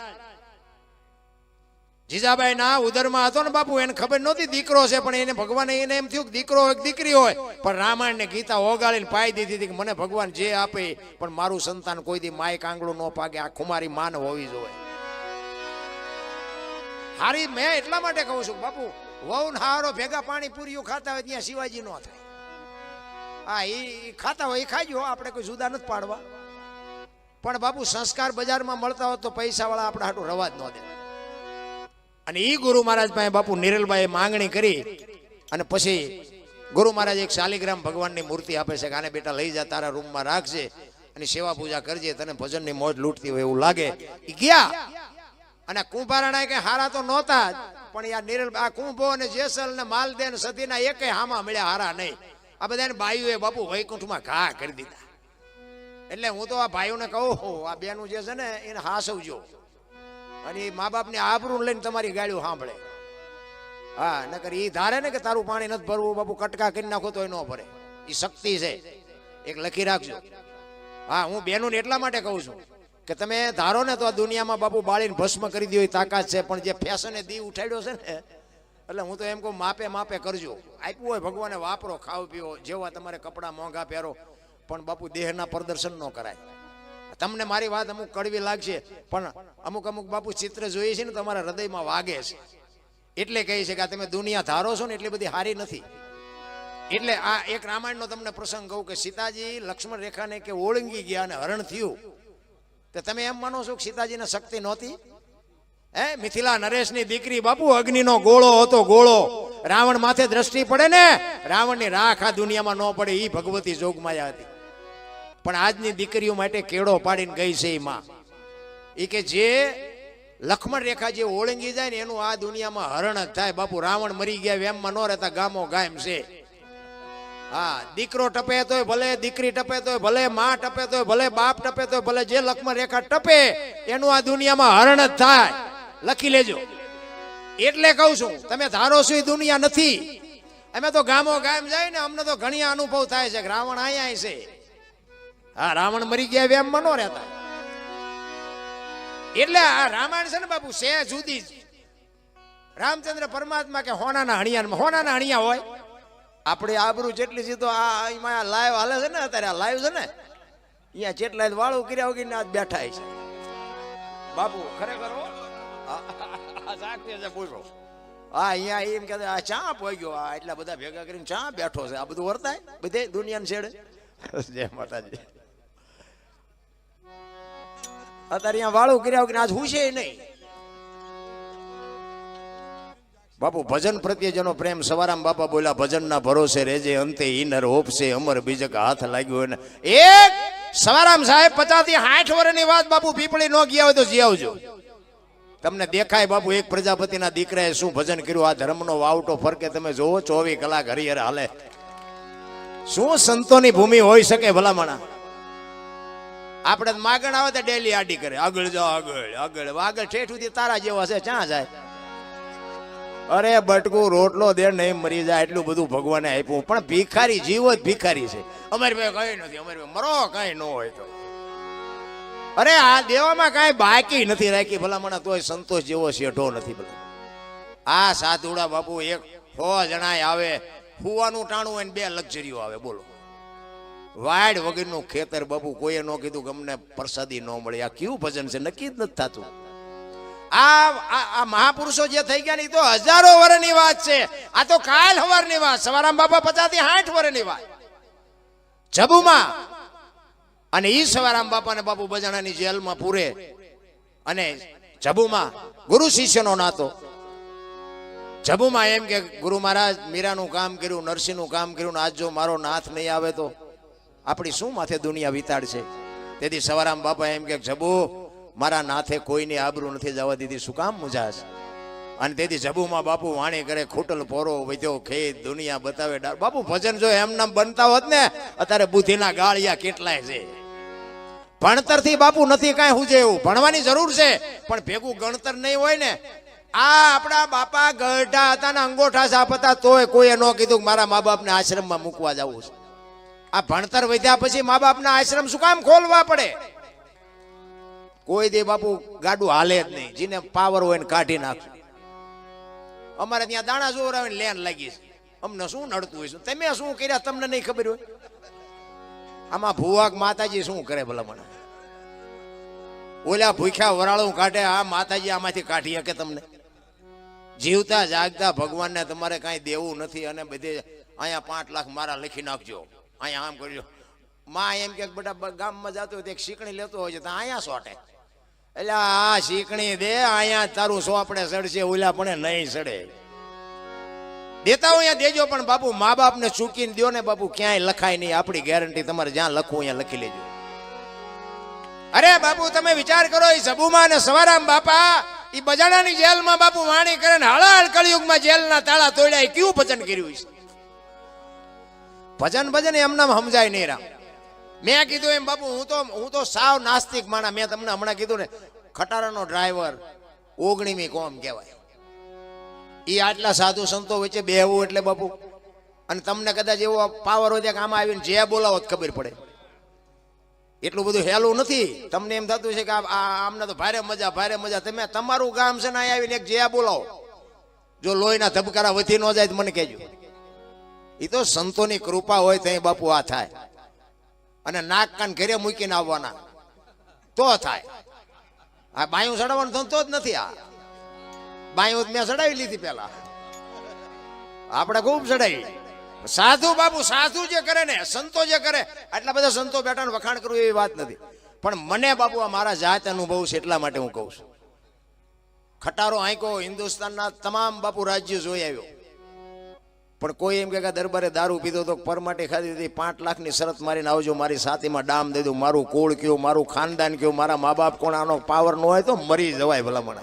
જીજાબાઈ ના ઉદરમાં હતો ને બાપુ, એને ખબર નહોતી દીકરો છે, પણ એને ભગવાન એને એમ થયું કે દીકરો હોય દીકરી હોય, પણ રામાયણ ને ગીતા ઓગાળીને પાઈ દીધી હતી કે મને ભગવાન જે આપે પણ મારું સંતાન કોઈ દી માય કાંગળું ન પાકે, આ ખુમારી માન હોવી જોઈએ. હારી મેં એટલા માટે કહું છું બાપુ, વહુ ને હારો ભેગા પાણી પૂરીઓ ખાતા હોય ત્યાં શિવાજી નો થાય. હા એ ખાતા હોય એ ખાજો, આપણે કોઈ જુદા નથી પાડવા, પણ બાપુ સંસ્કાર બજારમાં મળતા હોય તો પૈસા વાળા આપણે હાટું રવા જ ન દે. અને એ ગુરુ મહારાજ પાસે બાપુ નિરલબાઈએ માંગણી કરી અને પછી ગુરુ મહારાજ એક શાલિગ્રામ ભગવાનની મૂર્તિ આપે છે કે આને બેટા લઈ જા, તારા રૂમમાં રાખજે અને સેવા પૂજા કરજે, તને ભજનની મોજ લૂંટતી હોય એવું લાગે. એ ગયા અને કુંભારાણા કે હારા તો નહોતા જ, પણ યાર નિરલ આ કુંભો અને જેસલ ને માલદે ને સતીના એકેય હામાં મળ્યા હારા નહીં. આ બધાને ભાઈઓએ બાપુ વૈકુંઠમાં ઘા કરી દીધા. એટલે હું તો આ ભાઈઓને કહું, આ બેનું જે છે ને એને હાસવજો અને મા બાપની આબરૂ લઈને તમારી ગાડીઓ સાંભળે. હા નકર ઈ ધારે ને કે તારું પાણી નથી ભરવું બાપુ, કટકા કરી નાખો તો ન ભરે. એ શક્તિ છે, એક લખી રાખજો. હા હું બેનું એટલા માટે કહું છું કે તમે ધારો ને તો આ દુનિયામાં બાપુ બાળીને ભસ્મ કરી દો એ તાકાત છે, પણ જે ફેશને દી ઉઠાડ્યો છે ને, એટલે હું તો એમ કહું માપે માપે કરજો. આપ્યું હોય ભગવાને વાપરો, ખાવ પીવો, જેવા તમારે કપડાં મોંઘા પહેરો, પણ બાપુ દેહના પ્રદર્શન ન કરાય. તમને મારી વાત અમુક કડવી લાગશે, પણ અમુક અમુક બાપુ ચિત્ર જોઈએ છે ને તમારા હૃદયમાં વાગે છે, એટલે કહે છે કે આ તમે દુનિયા ધારો છો ને એટલી બધી હારી નથી. એટલે આ એક રામાયણનો તમને પ્રસંગ કહું કે સીતાજી લક્ષ્મણ રેખાને કે ઓળંગી ગયા અને હરણ થયું, તો તમે એમ માનો છો કે સીતાજીને શક્તિ નહોતી? હે મિથિલા નરેશની દીકરી બાપુ, અગ્નિનો ગોળો હતો, ગોળો. રાવણ માથે દ્રષ્ટિ પડે ને, રાવણની રાખ આ દુનિયામાં ન પડે, એ ભગવતી જોગમાયા હતી. પણ આજની દીકરીઓ માટે કેળો પાડીને ગઈ છે એ માં. એ કે જે લક્ષ્મણ રેખા જે ઓળંગી જાય ને એનું આ દુનિયામાં હરણ જ થાય. બાપુ રાવણ મરી ગયા વેમમાં ન રહેતા ગામો ગામ છે. હા, દીકરો ટપે તોય ભલે, દીકરી ટપે તોય ભલે, માં ટપે તોય ભલે, બાપ ટપે તોય ભલે, જે લક્ષ્મણ રેખા ટપે એનું આ દુનિયામાં હરણ જ થાય. લખી લેજો. એટલે કહું છું, તમે ધારો છો એ દુનિયા નથી. અમે તો ગામો ગામ જાય ને અમને તો ઘણી અનુભવ થાય છે કે રાવણ અહીંયા છે. હા, રાવણ મરી ગયા વેમમાં ન રહેતા. એટલે આ રામાયણ છે ને બાપુ છે જુદી જ. રામચંદ્ર પરમાત્મા કે હોનાના હણિયા હોય. આપણે આબરૂ જેટલી સીધો આ લાઈવ હાલે છે ને અત્યારે, આ લાઈવ છે ને અહીંયા જેટલા વાળું કર્યા વગર આજ બેઠા છે બાપુ. ખરેખર પૂછો. હા, અહીંયા એમ કે આ ચા પોગ્યો, આ એટલા બધા ભેગા કરીને ચા બેઠો છે. આ બધું વર્તાય બધે દુનિયાને છેડે. જય માતાજી. અત્યારે અહીંયા વાળું કર્યા વગર આજ હુશે નહીં. બાપુ ભજન પ્રત્યે જેનો પ્રેમ, સવારામ બાપા બોલ્યા ભજનના ભરોસે રેજે અંતે ઈનર હોપશે અમર બીજક હાથ લાગ્યો ને. એક સવારામ સાહેબ 50 થી 60 વર્ષની વાત બાપુ પીપળી નો ગયા હોય તો જી આવજો. તમને દેખાય બાપુ એક પ્રજાપતિના દીકરાએ શું ભજન કર્યું. આ ધર્મનો વાવટો ફરકે તમે જોવો. 24 કલાક હરિહર હાલે. શું સંતોની ભૂમિ હોઈ શકે ભલામણા. આપણે માગણ આવે તો ડેલી આડી કરે, આગળ જાઓ આગળ આગળ આગળ ઠેઠ સુધી તારા જેવા છે ક્યાં જાય. અરે બટકું રોટલો દે નહીં મરી જાય એટલું બધું ભગવાને આપ્યું. પણ ભિખારી જીવ જ ભિખારી છે. અમારી પાસે કઈ નથી, અમારી પાસે મરો કઈ ન હોય તો. અરે આ દેવામાં કઈ બાકી નથી રાખી ભલામણા, તોય સંતોષ જેવો શેઠો નથી. ભલા આ સાધુડા બાપુ 100 જણાય આવે, ફુવાનું ટાણું હોય ને 2 લક્ઝરીઓ આવે. બોલો, વાડ વગરનું ખેતર બાપુ. કોઈએ ન કીધું કે અમને પ્રસાદી ન મળે. આ કેવું ભજન છે, નક્કી જ નથી થતું. આ મહાપુરુષો જે થઈ ગયા ને તો હજારો વર્ષની વાત છે. આ તો કાલ હવારની વાત. સવારામ બાપા 50 થી 60 વર્ષની વાત જબુમાં. અને ઈ સવારામ બાપાને બાપુ બજાણાની જેલમાં પૂરે. અને જબુમાં ગુરુ શિષ્યનો નાતો. જબુમાં એમ કે ગુરુ મહારાજ મીરાનું કામ કર્યું, નરસિંહનું કામ કર્યું, આજ જો મારો નાથ નહીં આવે તો આપણી શું માથે દુનિયા વિતાડશે. તેથી સવારામ બાપા એમ કે જબુ મારા નાથે કોઈની આબરૂ નથી જવા દીધી, શું કામ મુજાસ. અને તેથી જબુમાં બાપુ વાણી કરે, ખૂટલ પોરો વધ્યો ખેત દુનિયા બતાવે ડાળ. બાપુ ભજન જો એમ નામ બનતા હોત ને અત્યારે બુદ્ધિના ગાળિયા કેટલાય છે. ભણતર થી બાપુ નથી કાંઈ હુજે એવું. ભણવાની જરૂર છે પણ ભેગું ગણતર નહીં હોય ને. આ આપણા બાપા ગઢા હતા ને અંગોઠા સાપ હતા તોય કોઈએ ન કીધું કે મારા મા બાપને આશ્રમમાં મૂકવા જવું છે. આ ભણતર વધ્યા પછી મા બાપના આશ્રમ શું કામ ખોલવા પડે. કોઈ દે બાપુ ગાડું હાલે જ નહીં. જેને પાવર હોય ને કાઢી નાખશું. અમારે ત્યાં દાણા જોર આવે લેન લાગી છે. અમને શું નડતું હોય છે, તમે શું કર્યા તમને નહીં ખબર હોય. આમાં ભુવાક માતાજી શું કરે ભલા મને. ઓલા ભૂખ્યા વરાળું કાઢે, આ માતાજી આમાંથી કાઢી શકે તમને. જીવતા જાગતા ભગવાનને તમારે કાંઈ દેવું નથી. અને બધે અહીંયા 5 લાખ મારા લખી નાખજો, અહીંયા આમ કરજો. માં એમ કે બેટા ગામમાં જતો હોય તો એક શીકણી લેતો હોય છે તો અહીંયા સોટે. એટલે આ શીકણી દે, અહીંયા તારું સોપડે સડશે, ઓલા પણ નહીં સડે. દેતા હોય અહીંયા દેજો, પણ બાપુ મા બાપને ચૂકીને દો ને બાપુ, ક્યાંય લખાય નહીં. આપણી ગેરંટી. તમારે જ્યાં લખવું અહીંયા લખી લેજો. અરે બાપુ તમે વિચાર કરો, એ સબુમાં અને સવારામ બાપા એ બજાણાની જેલમાં બાપુ વાણી કરે ને હળાળ કળિયુગમાં જેલના તાળા તોડ્યા. કેવું ભજન કર્યું છે. ભજન એમનામ સમજાય નહીં. રામ મેં કીધું એમ બાપુ, હું તો સાવ નાસ્તિક માણા. મેં તમને હમણાં કીધું ને, ખટારાનો ડ્રાઈવર 19મી કોમ કહેવાય. એ આટલા સાધુ સંતો વચ્ચે બેહવું એટલે બાપુ. અને તમને કદાચ એવો પાવર હોય કે આમાં આવીને જે બોલાવો ખબર પડે. એટલું બધું હેલું નથી. તમને એમ થતું છે કે આમને તો ભારે મજા. તમે તમારું ગામ છે ને અહીંયા આવીને એક જે બોલાવો, જો લોહીના ધબકારા વધી ન જાય તો મને કહેજો. એ તો સંતોની કૃપા હોય ત્યાં બાપુ આ થાય. અને નાક કાન ઘરે મૂકીને આવવાના તો થાય. આ બાયું ચડાવવાનું ધંધો જ નથી. આ બાયું મેં ચડાવી લીધી પેલા, આપણે ખૂબ ચડાવી. સાધુ બાપુ સાધુ જે કરે ને, સંતો જે કરે, આટલા બધા સંતો બેઠા ને વખાણ કરવું એવી વાત નથી. પણ મને બાપુ આ મારા જાત અનુભવ છે એટલા માટે હું કહું છું. ખટારો આંકો હિન્દુસ્તાનના તમામ બાપુ રાજ્યો જોઈ આવ્યો. પણ કોઈ એમ કે દરબારે દારૂ પીધો તો પરમાટી ખાધી હતી, 5 લાખની શરત મારીને આવજો, મારી સાથીમાં ડામ દઈ દઉં, મારું કુળ કયું, મારું ખાનદાન કયું, મારા મા બાપ કોણ, આનો પાવર ન હોય તો મરી જવાય ભલામણ.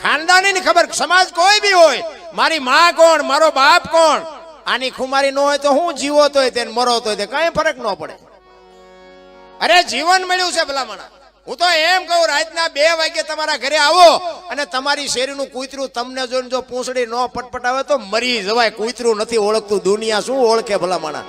ખાનદાની ખબર, સમાજ કોઈ બી હોય, મારી માં કોણ, મારો બાપ કોણ, આની ખુમારી ન હોય તો હું જીવો તોય તે મરો તોય તે કઈ ફરક ન પડે. અરે જીવન મળ્યું છે ભલામણ. હું તો એમ કહું, રાતના 2 વાગે તમારા ઘરે આવો અને તમારી શેરીનું કૂતરું તમને જોઈને જો પૂંછડી ન પટપટાવે તો મરી જવાય. કૂતરું નથી ઓળખતું, દુનિયા શું ઓળખે ભલામણ.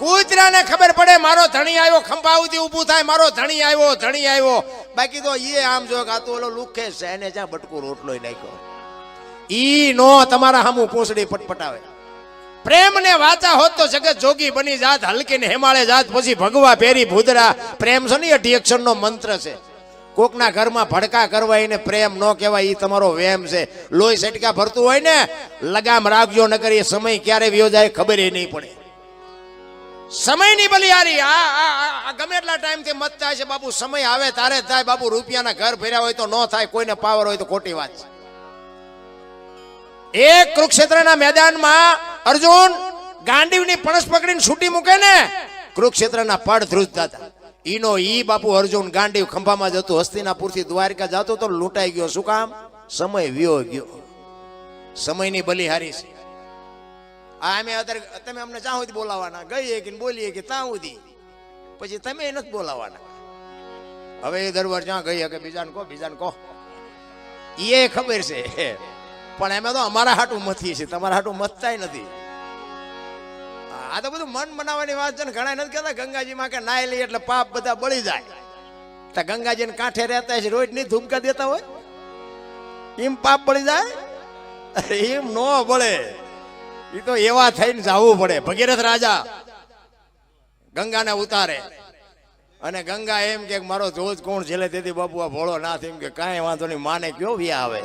કૂતરાને ખબર પડે મારો ધણી આવ્યો, ખંભાવતી ઊભું થાય, મારો ધણી આવ્યો, ધણી આવ્યો. બાકી તો એ આમ જો કે આ તો ઓલો લુખે છે, એને જ્યાં બટકું રોટલો નાખ્યો, ઈ નો તમારા સામું પૂંછડી પટપટાવે. પ્રેમ ને વાચા હોત તો જગત જોગી બની જાત, હલકી ને હેમાળે જાત, પછી ભગવા પેરી ભૂદરા. પ્રેમ છે ને 8 અક્ષરનો મંત્ર છે. કોકના ઘરમાં ભડકા કરવા એને પ્રેમ ન કહેવાય, એ તમારો વેમ છે. લોહી સટકા ભરતું હોય ને લગામ રાખજો, નકર એ સમય ક્યારે વ્યો જાય ખબર નહીં પડે. સમયની બલિયારી આ ગમે એટલા ટાઈમ થી મત થાય છે બાપુ, સમય આવે તારે થાય બાપુ. રૂપિયાના ઘર ભર્યા હોય તો ન થાય, કોઈને પાવર હોય તો ખોટી વાત છે. એક કુરુક્ષેત્રના મેદાનમાં અર્જુન ગાંડીવની પણસ પકડીને છૂટી મૂકે ને, કુરુક્ષેત્રના પડ ધ્રુજતા હતા. ઈનો ઈ બાપુ અર્જુન ગાંડીવ ખંભામાં જતો, હસ્તિનાપુરથી દ્વારકા જતો તો લૂંટાઈ ગયો. શું કામ? સમય વ્યો ગયો. સમયની બલિહારી છે. અમે અત્યારે તમે અમને જ્યાં સુધી બોલાવાના, ગઈએ કે બોલીએ કે ત્યાં સુધી, પછી તમે નથી બોલાવાના. હવે એ દરબાર જ્યાં ગઈ કે બીજાને કહો, એ ખબર છે, પણ એમાં તો અમારા હાટું મથી છે, તમારા હાટું મથતાય નથી. આ તો બધું મન બનાવવાની વાત છે ને. ઘણા નથી કહેતા ગંગાજીમાં કે નાય લઈએ એટલે પાપ બધા બળી જાય. તો ગંગાજીને કાંઠે રહેતા છે, રોજ ની ધૂમકા દેતા હોય, એમ પાપ બળી જાય? એમ નો બળે. એ તો એવા થઈને જવું પડે. ભગીરથ રાજા ગંગાને ઉતારે અને ગંગા એમ કે મારો જોજ કોણ ઝેલે, તેથી બાપુ આ ભોળો નાથ એમ કે કાંઈ વાંધો નહીં, માને કયો વ્યા આવે.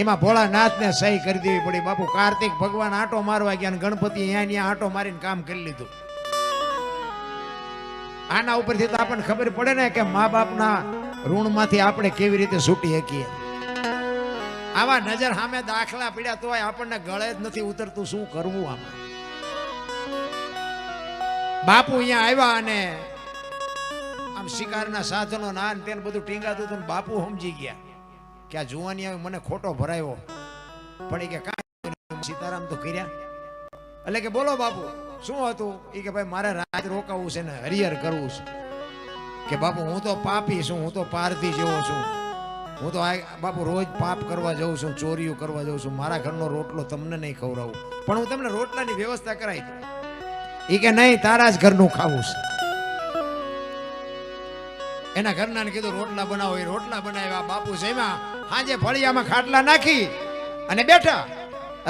એમાં ભોળાનાથને સહી કરી દેવી પડી. બાપુ કાર્તિક ભગવાન આંટો મારવા ગયા અને ગણપતિ અહીંયા આંટો મારીને કામ કરી લીધું. આના ઉપરથી તો આપણને ખબર પડે ને કે મા બાપના ઋણમાંથી આપણે કેવી રીતે છૂટી શકીએ. આવા નજર સામે દાખલા પીડ્યા તોય આપણને ગળે જ નથી ઉતરતું, શું કરવું આમાં. બાપુ અહીંયા આવ્યા અને આમ શિકારના સાધનો ના તેને બધું ટીંગાતું હતું. બાપુ સમજી ગયા કે આ જુવાની આવી મને ખોટો ભરાયો, પણ એ કે કાંઈ સીતારામ તો કર્યા. એટલે કે બોલો બાપુ શું હતું? એ કે ભાઈ મારે રાત રોકાવું છે ને હરિહર કરવું છે. કે બાપુ હું તો પાપી છું, હું તો પારધી જેવો છું, હું તો બાપુ રોજ પાપ કરવા જાઉં છું, ચોરીઓ કરવા જાઉં છું, મારા ઘરનો રોટલો તમને નહીં ખવડાવું, પણ હું તમને રોટલાની વ્યવસ્થા કરાવી દઉં. એ કે નહીં, તારા જ ઘરનું ખાવું છે. એના ઘરના કીધું રોટલા બનાવો. એ રોટલા બનાવ્યા. બાપુ જેમાં હાજે ફળિયામાં ખાટલા નાખી અને બેઠા.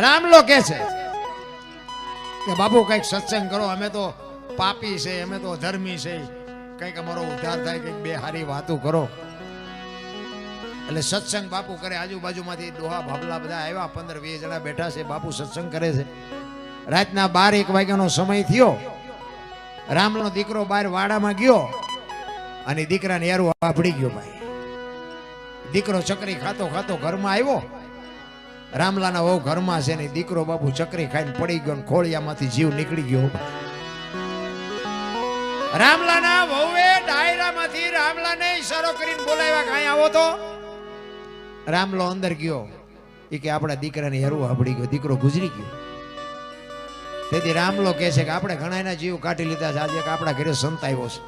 રામલો કે છે કે બાપુ કઈક સત્સંગ કરો, અમે તો પાપી છે, અમે તો ધર્મી છે, કઈક અમારો ઉદ્ધાર થાય, કઈક બે હારી વાતો કરો. એટલે સત્સંગ બાપુ કરે. આજુબાજુમાંથી ડોહા ભાભલા બધા આવ્યા, 15-20 જણા બેઠા છે. બાપુ સત્સંગ કરે છે. રાતના 12-1 વાગ્યાનો સમય થયો. રામનો દીકરો બહાર વાડામાં ગયો અને દીકરાને યારું આભડી ગયો. ભાઈ દીકરો ચકરી ખાતો ખાતો ઘરમાં આવ્યો. રામલાના વહુ ઘરમાં છે ને દીકરો બાપુ ચકરી ખાઈને પડી ગયો, ખોળિયામાંથી જીવ નીકળી ગયો. રામલાના વહુએ ડાયરામાંથી રામલાને ઈશારો કરીને બોલાવ્યા કે અહીં આવો તો. રામલો અંદર ગયો. એ કે આપણા દીકરાને હેરું આભડી ગયો, દીકરો ગુજરી ગયો. તેથી રામલો કહે છે કે આપણે ઘણાના જીવ કાઢી લીધા છે, આજે આપણા ઘરે સંત આવ્યો છે.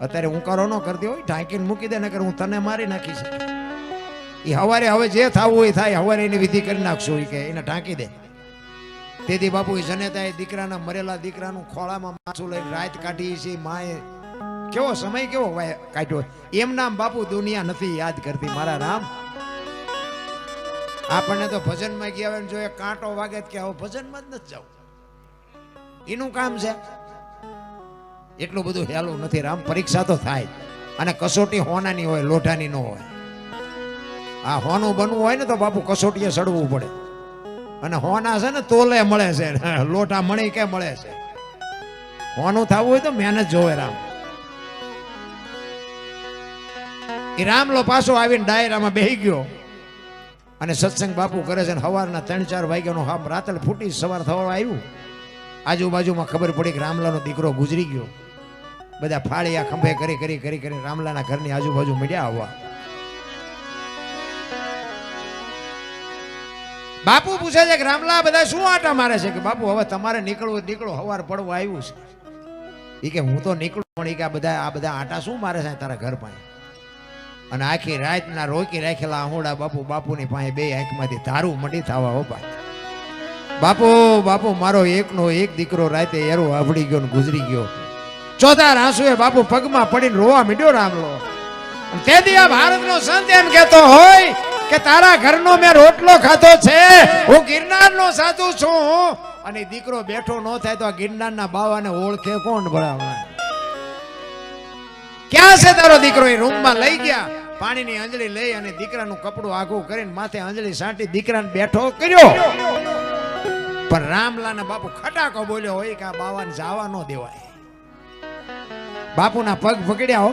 અત્યારે હું કરો ન કરતી હોય, ઢાંકીને મૂકી દે, નકર હું તને મારી નાખી છે. એ હવારે હવે જે થવું હોય થાય, હવારે એની વિધિ કરી નાખશું. એ કે એને ઢાંકી દે. તેથી બાપુ એ જનેતા દીકરાના મરેલા દીકરાનું ખોળામાં માથું લઈને રાત કાઢી છે. માએ કેવો સમય કેવો કાઢ્યો. એમ નામ બાપુ દુનિયા નથી યાદ કરતી. મારા રામ આપણને તો ભજનમાં ગયા હોય જો એક કાંટો વાગે કે આવો ભજનમાં જ નથી જાવ, એનું કામ છે. એટલું બધું હેલું નથી. રામ પરીક્ષા તો થાય, અને કસોટી હોનાની હોય, લોઢાની ન હોય. આ હોનું બનવું હોય ને તો બાપુ કસોટીએ સડવું પડે. અને હોના છે ને તોલે મળે છે, લોઢા મણી કે મળે છે. હોનું થવું હોય તો મહેનત જોવે. રામ એ રામલો પાછો આવીને ડાયરામાં બેહી ગયો અને સત્સંગ બાપુ કરે છે ને સવારના 3-4 વાગ્યાનો હામ રાતલ ફૂટી સવાર થવા આવ્યું. આજુબાજુમાં ખબર પડી કે રામલાનો દીકરો ગુજરી ગયો. બધા ફાળિયા ખંભે કરી કરી કરી કરી રામલાના ઘરની આજુબાજુ મળ્યા આવવા. બાપુ પૂછે છે કે રામલા બધા શું આટા મારે છે? કે બાપુ હવે તમારે નીકળવું નીકળો, સવાર પડવા આવ્યું છે. એ કે હું તો નીકળું, પણ એ કે આ બધા આટા શું મારે છે તારા ઘર પાસે? અને આખી રાતના રોકી રાખેલા આહોડા બાપુની પાસે બે આંખમાંથી ધારું મટી થવા. હો ભાઈ, બાપુ મારો એકનો એક દીકરો રાતે એરો આવડી ગયો ને ગુજરી ગયો. ચોથા આંસુએ બાપુ પગમાં પડીને રોવા મીડ્યો રામલો. તેથી આ ભારતનો સંત એમ કહેતો હોય કે તારા ઘરનો મેં રોટલો ખાધો છે, હું ગિરનારનો સાધુ છું. અને દીકરો બેઠો ન થાય તો આ ગિરનારના બાવાને ઓળખે કોણ? ભણાવવા ક્યાં છે તારો દીકરો? એ રૂમમાં લઈ ગયા, પાણીની અંજળી લઈ અને દીકરાનું કપડું આઘું કરીને માથે અંજળી સાંટી દીકરાને બેઠો કર્યો. પણ રામલાના બાપુ ખટાકો બોલ્યો હોય કે આ બાવાને જવા ન દેવાય. બાપુના પગ પકડ્યા હો.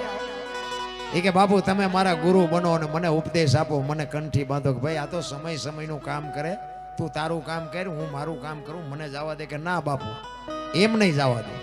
એ કે બાપુ તમે મારા ગુરુ બનો અને મને ઉપદેશ આપો, મને કંઠી બાંધો કે ભાઈ આ તો સમયનું કામ કરે, તું તારું કામ કર, હું મારું કામ કરું, મને જવા દે. કે ના બાપુ, એમ નહીં જવા દે.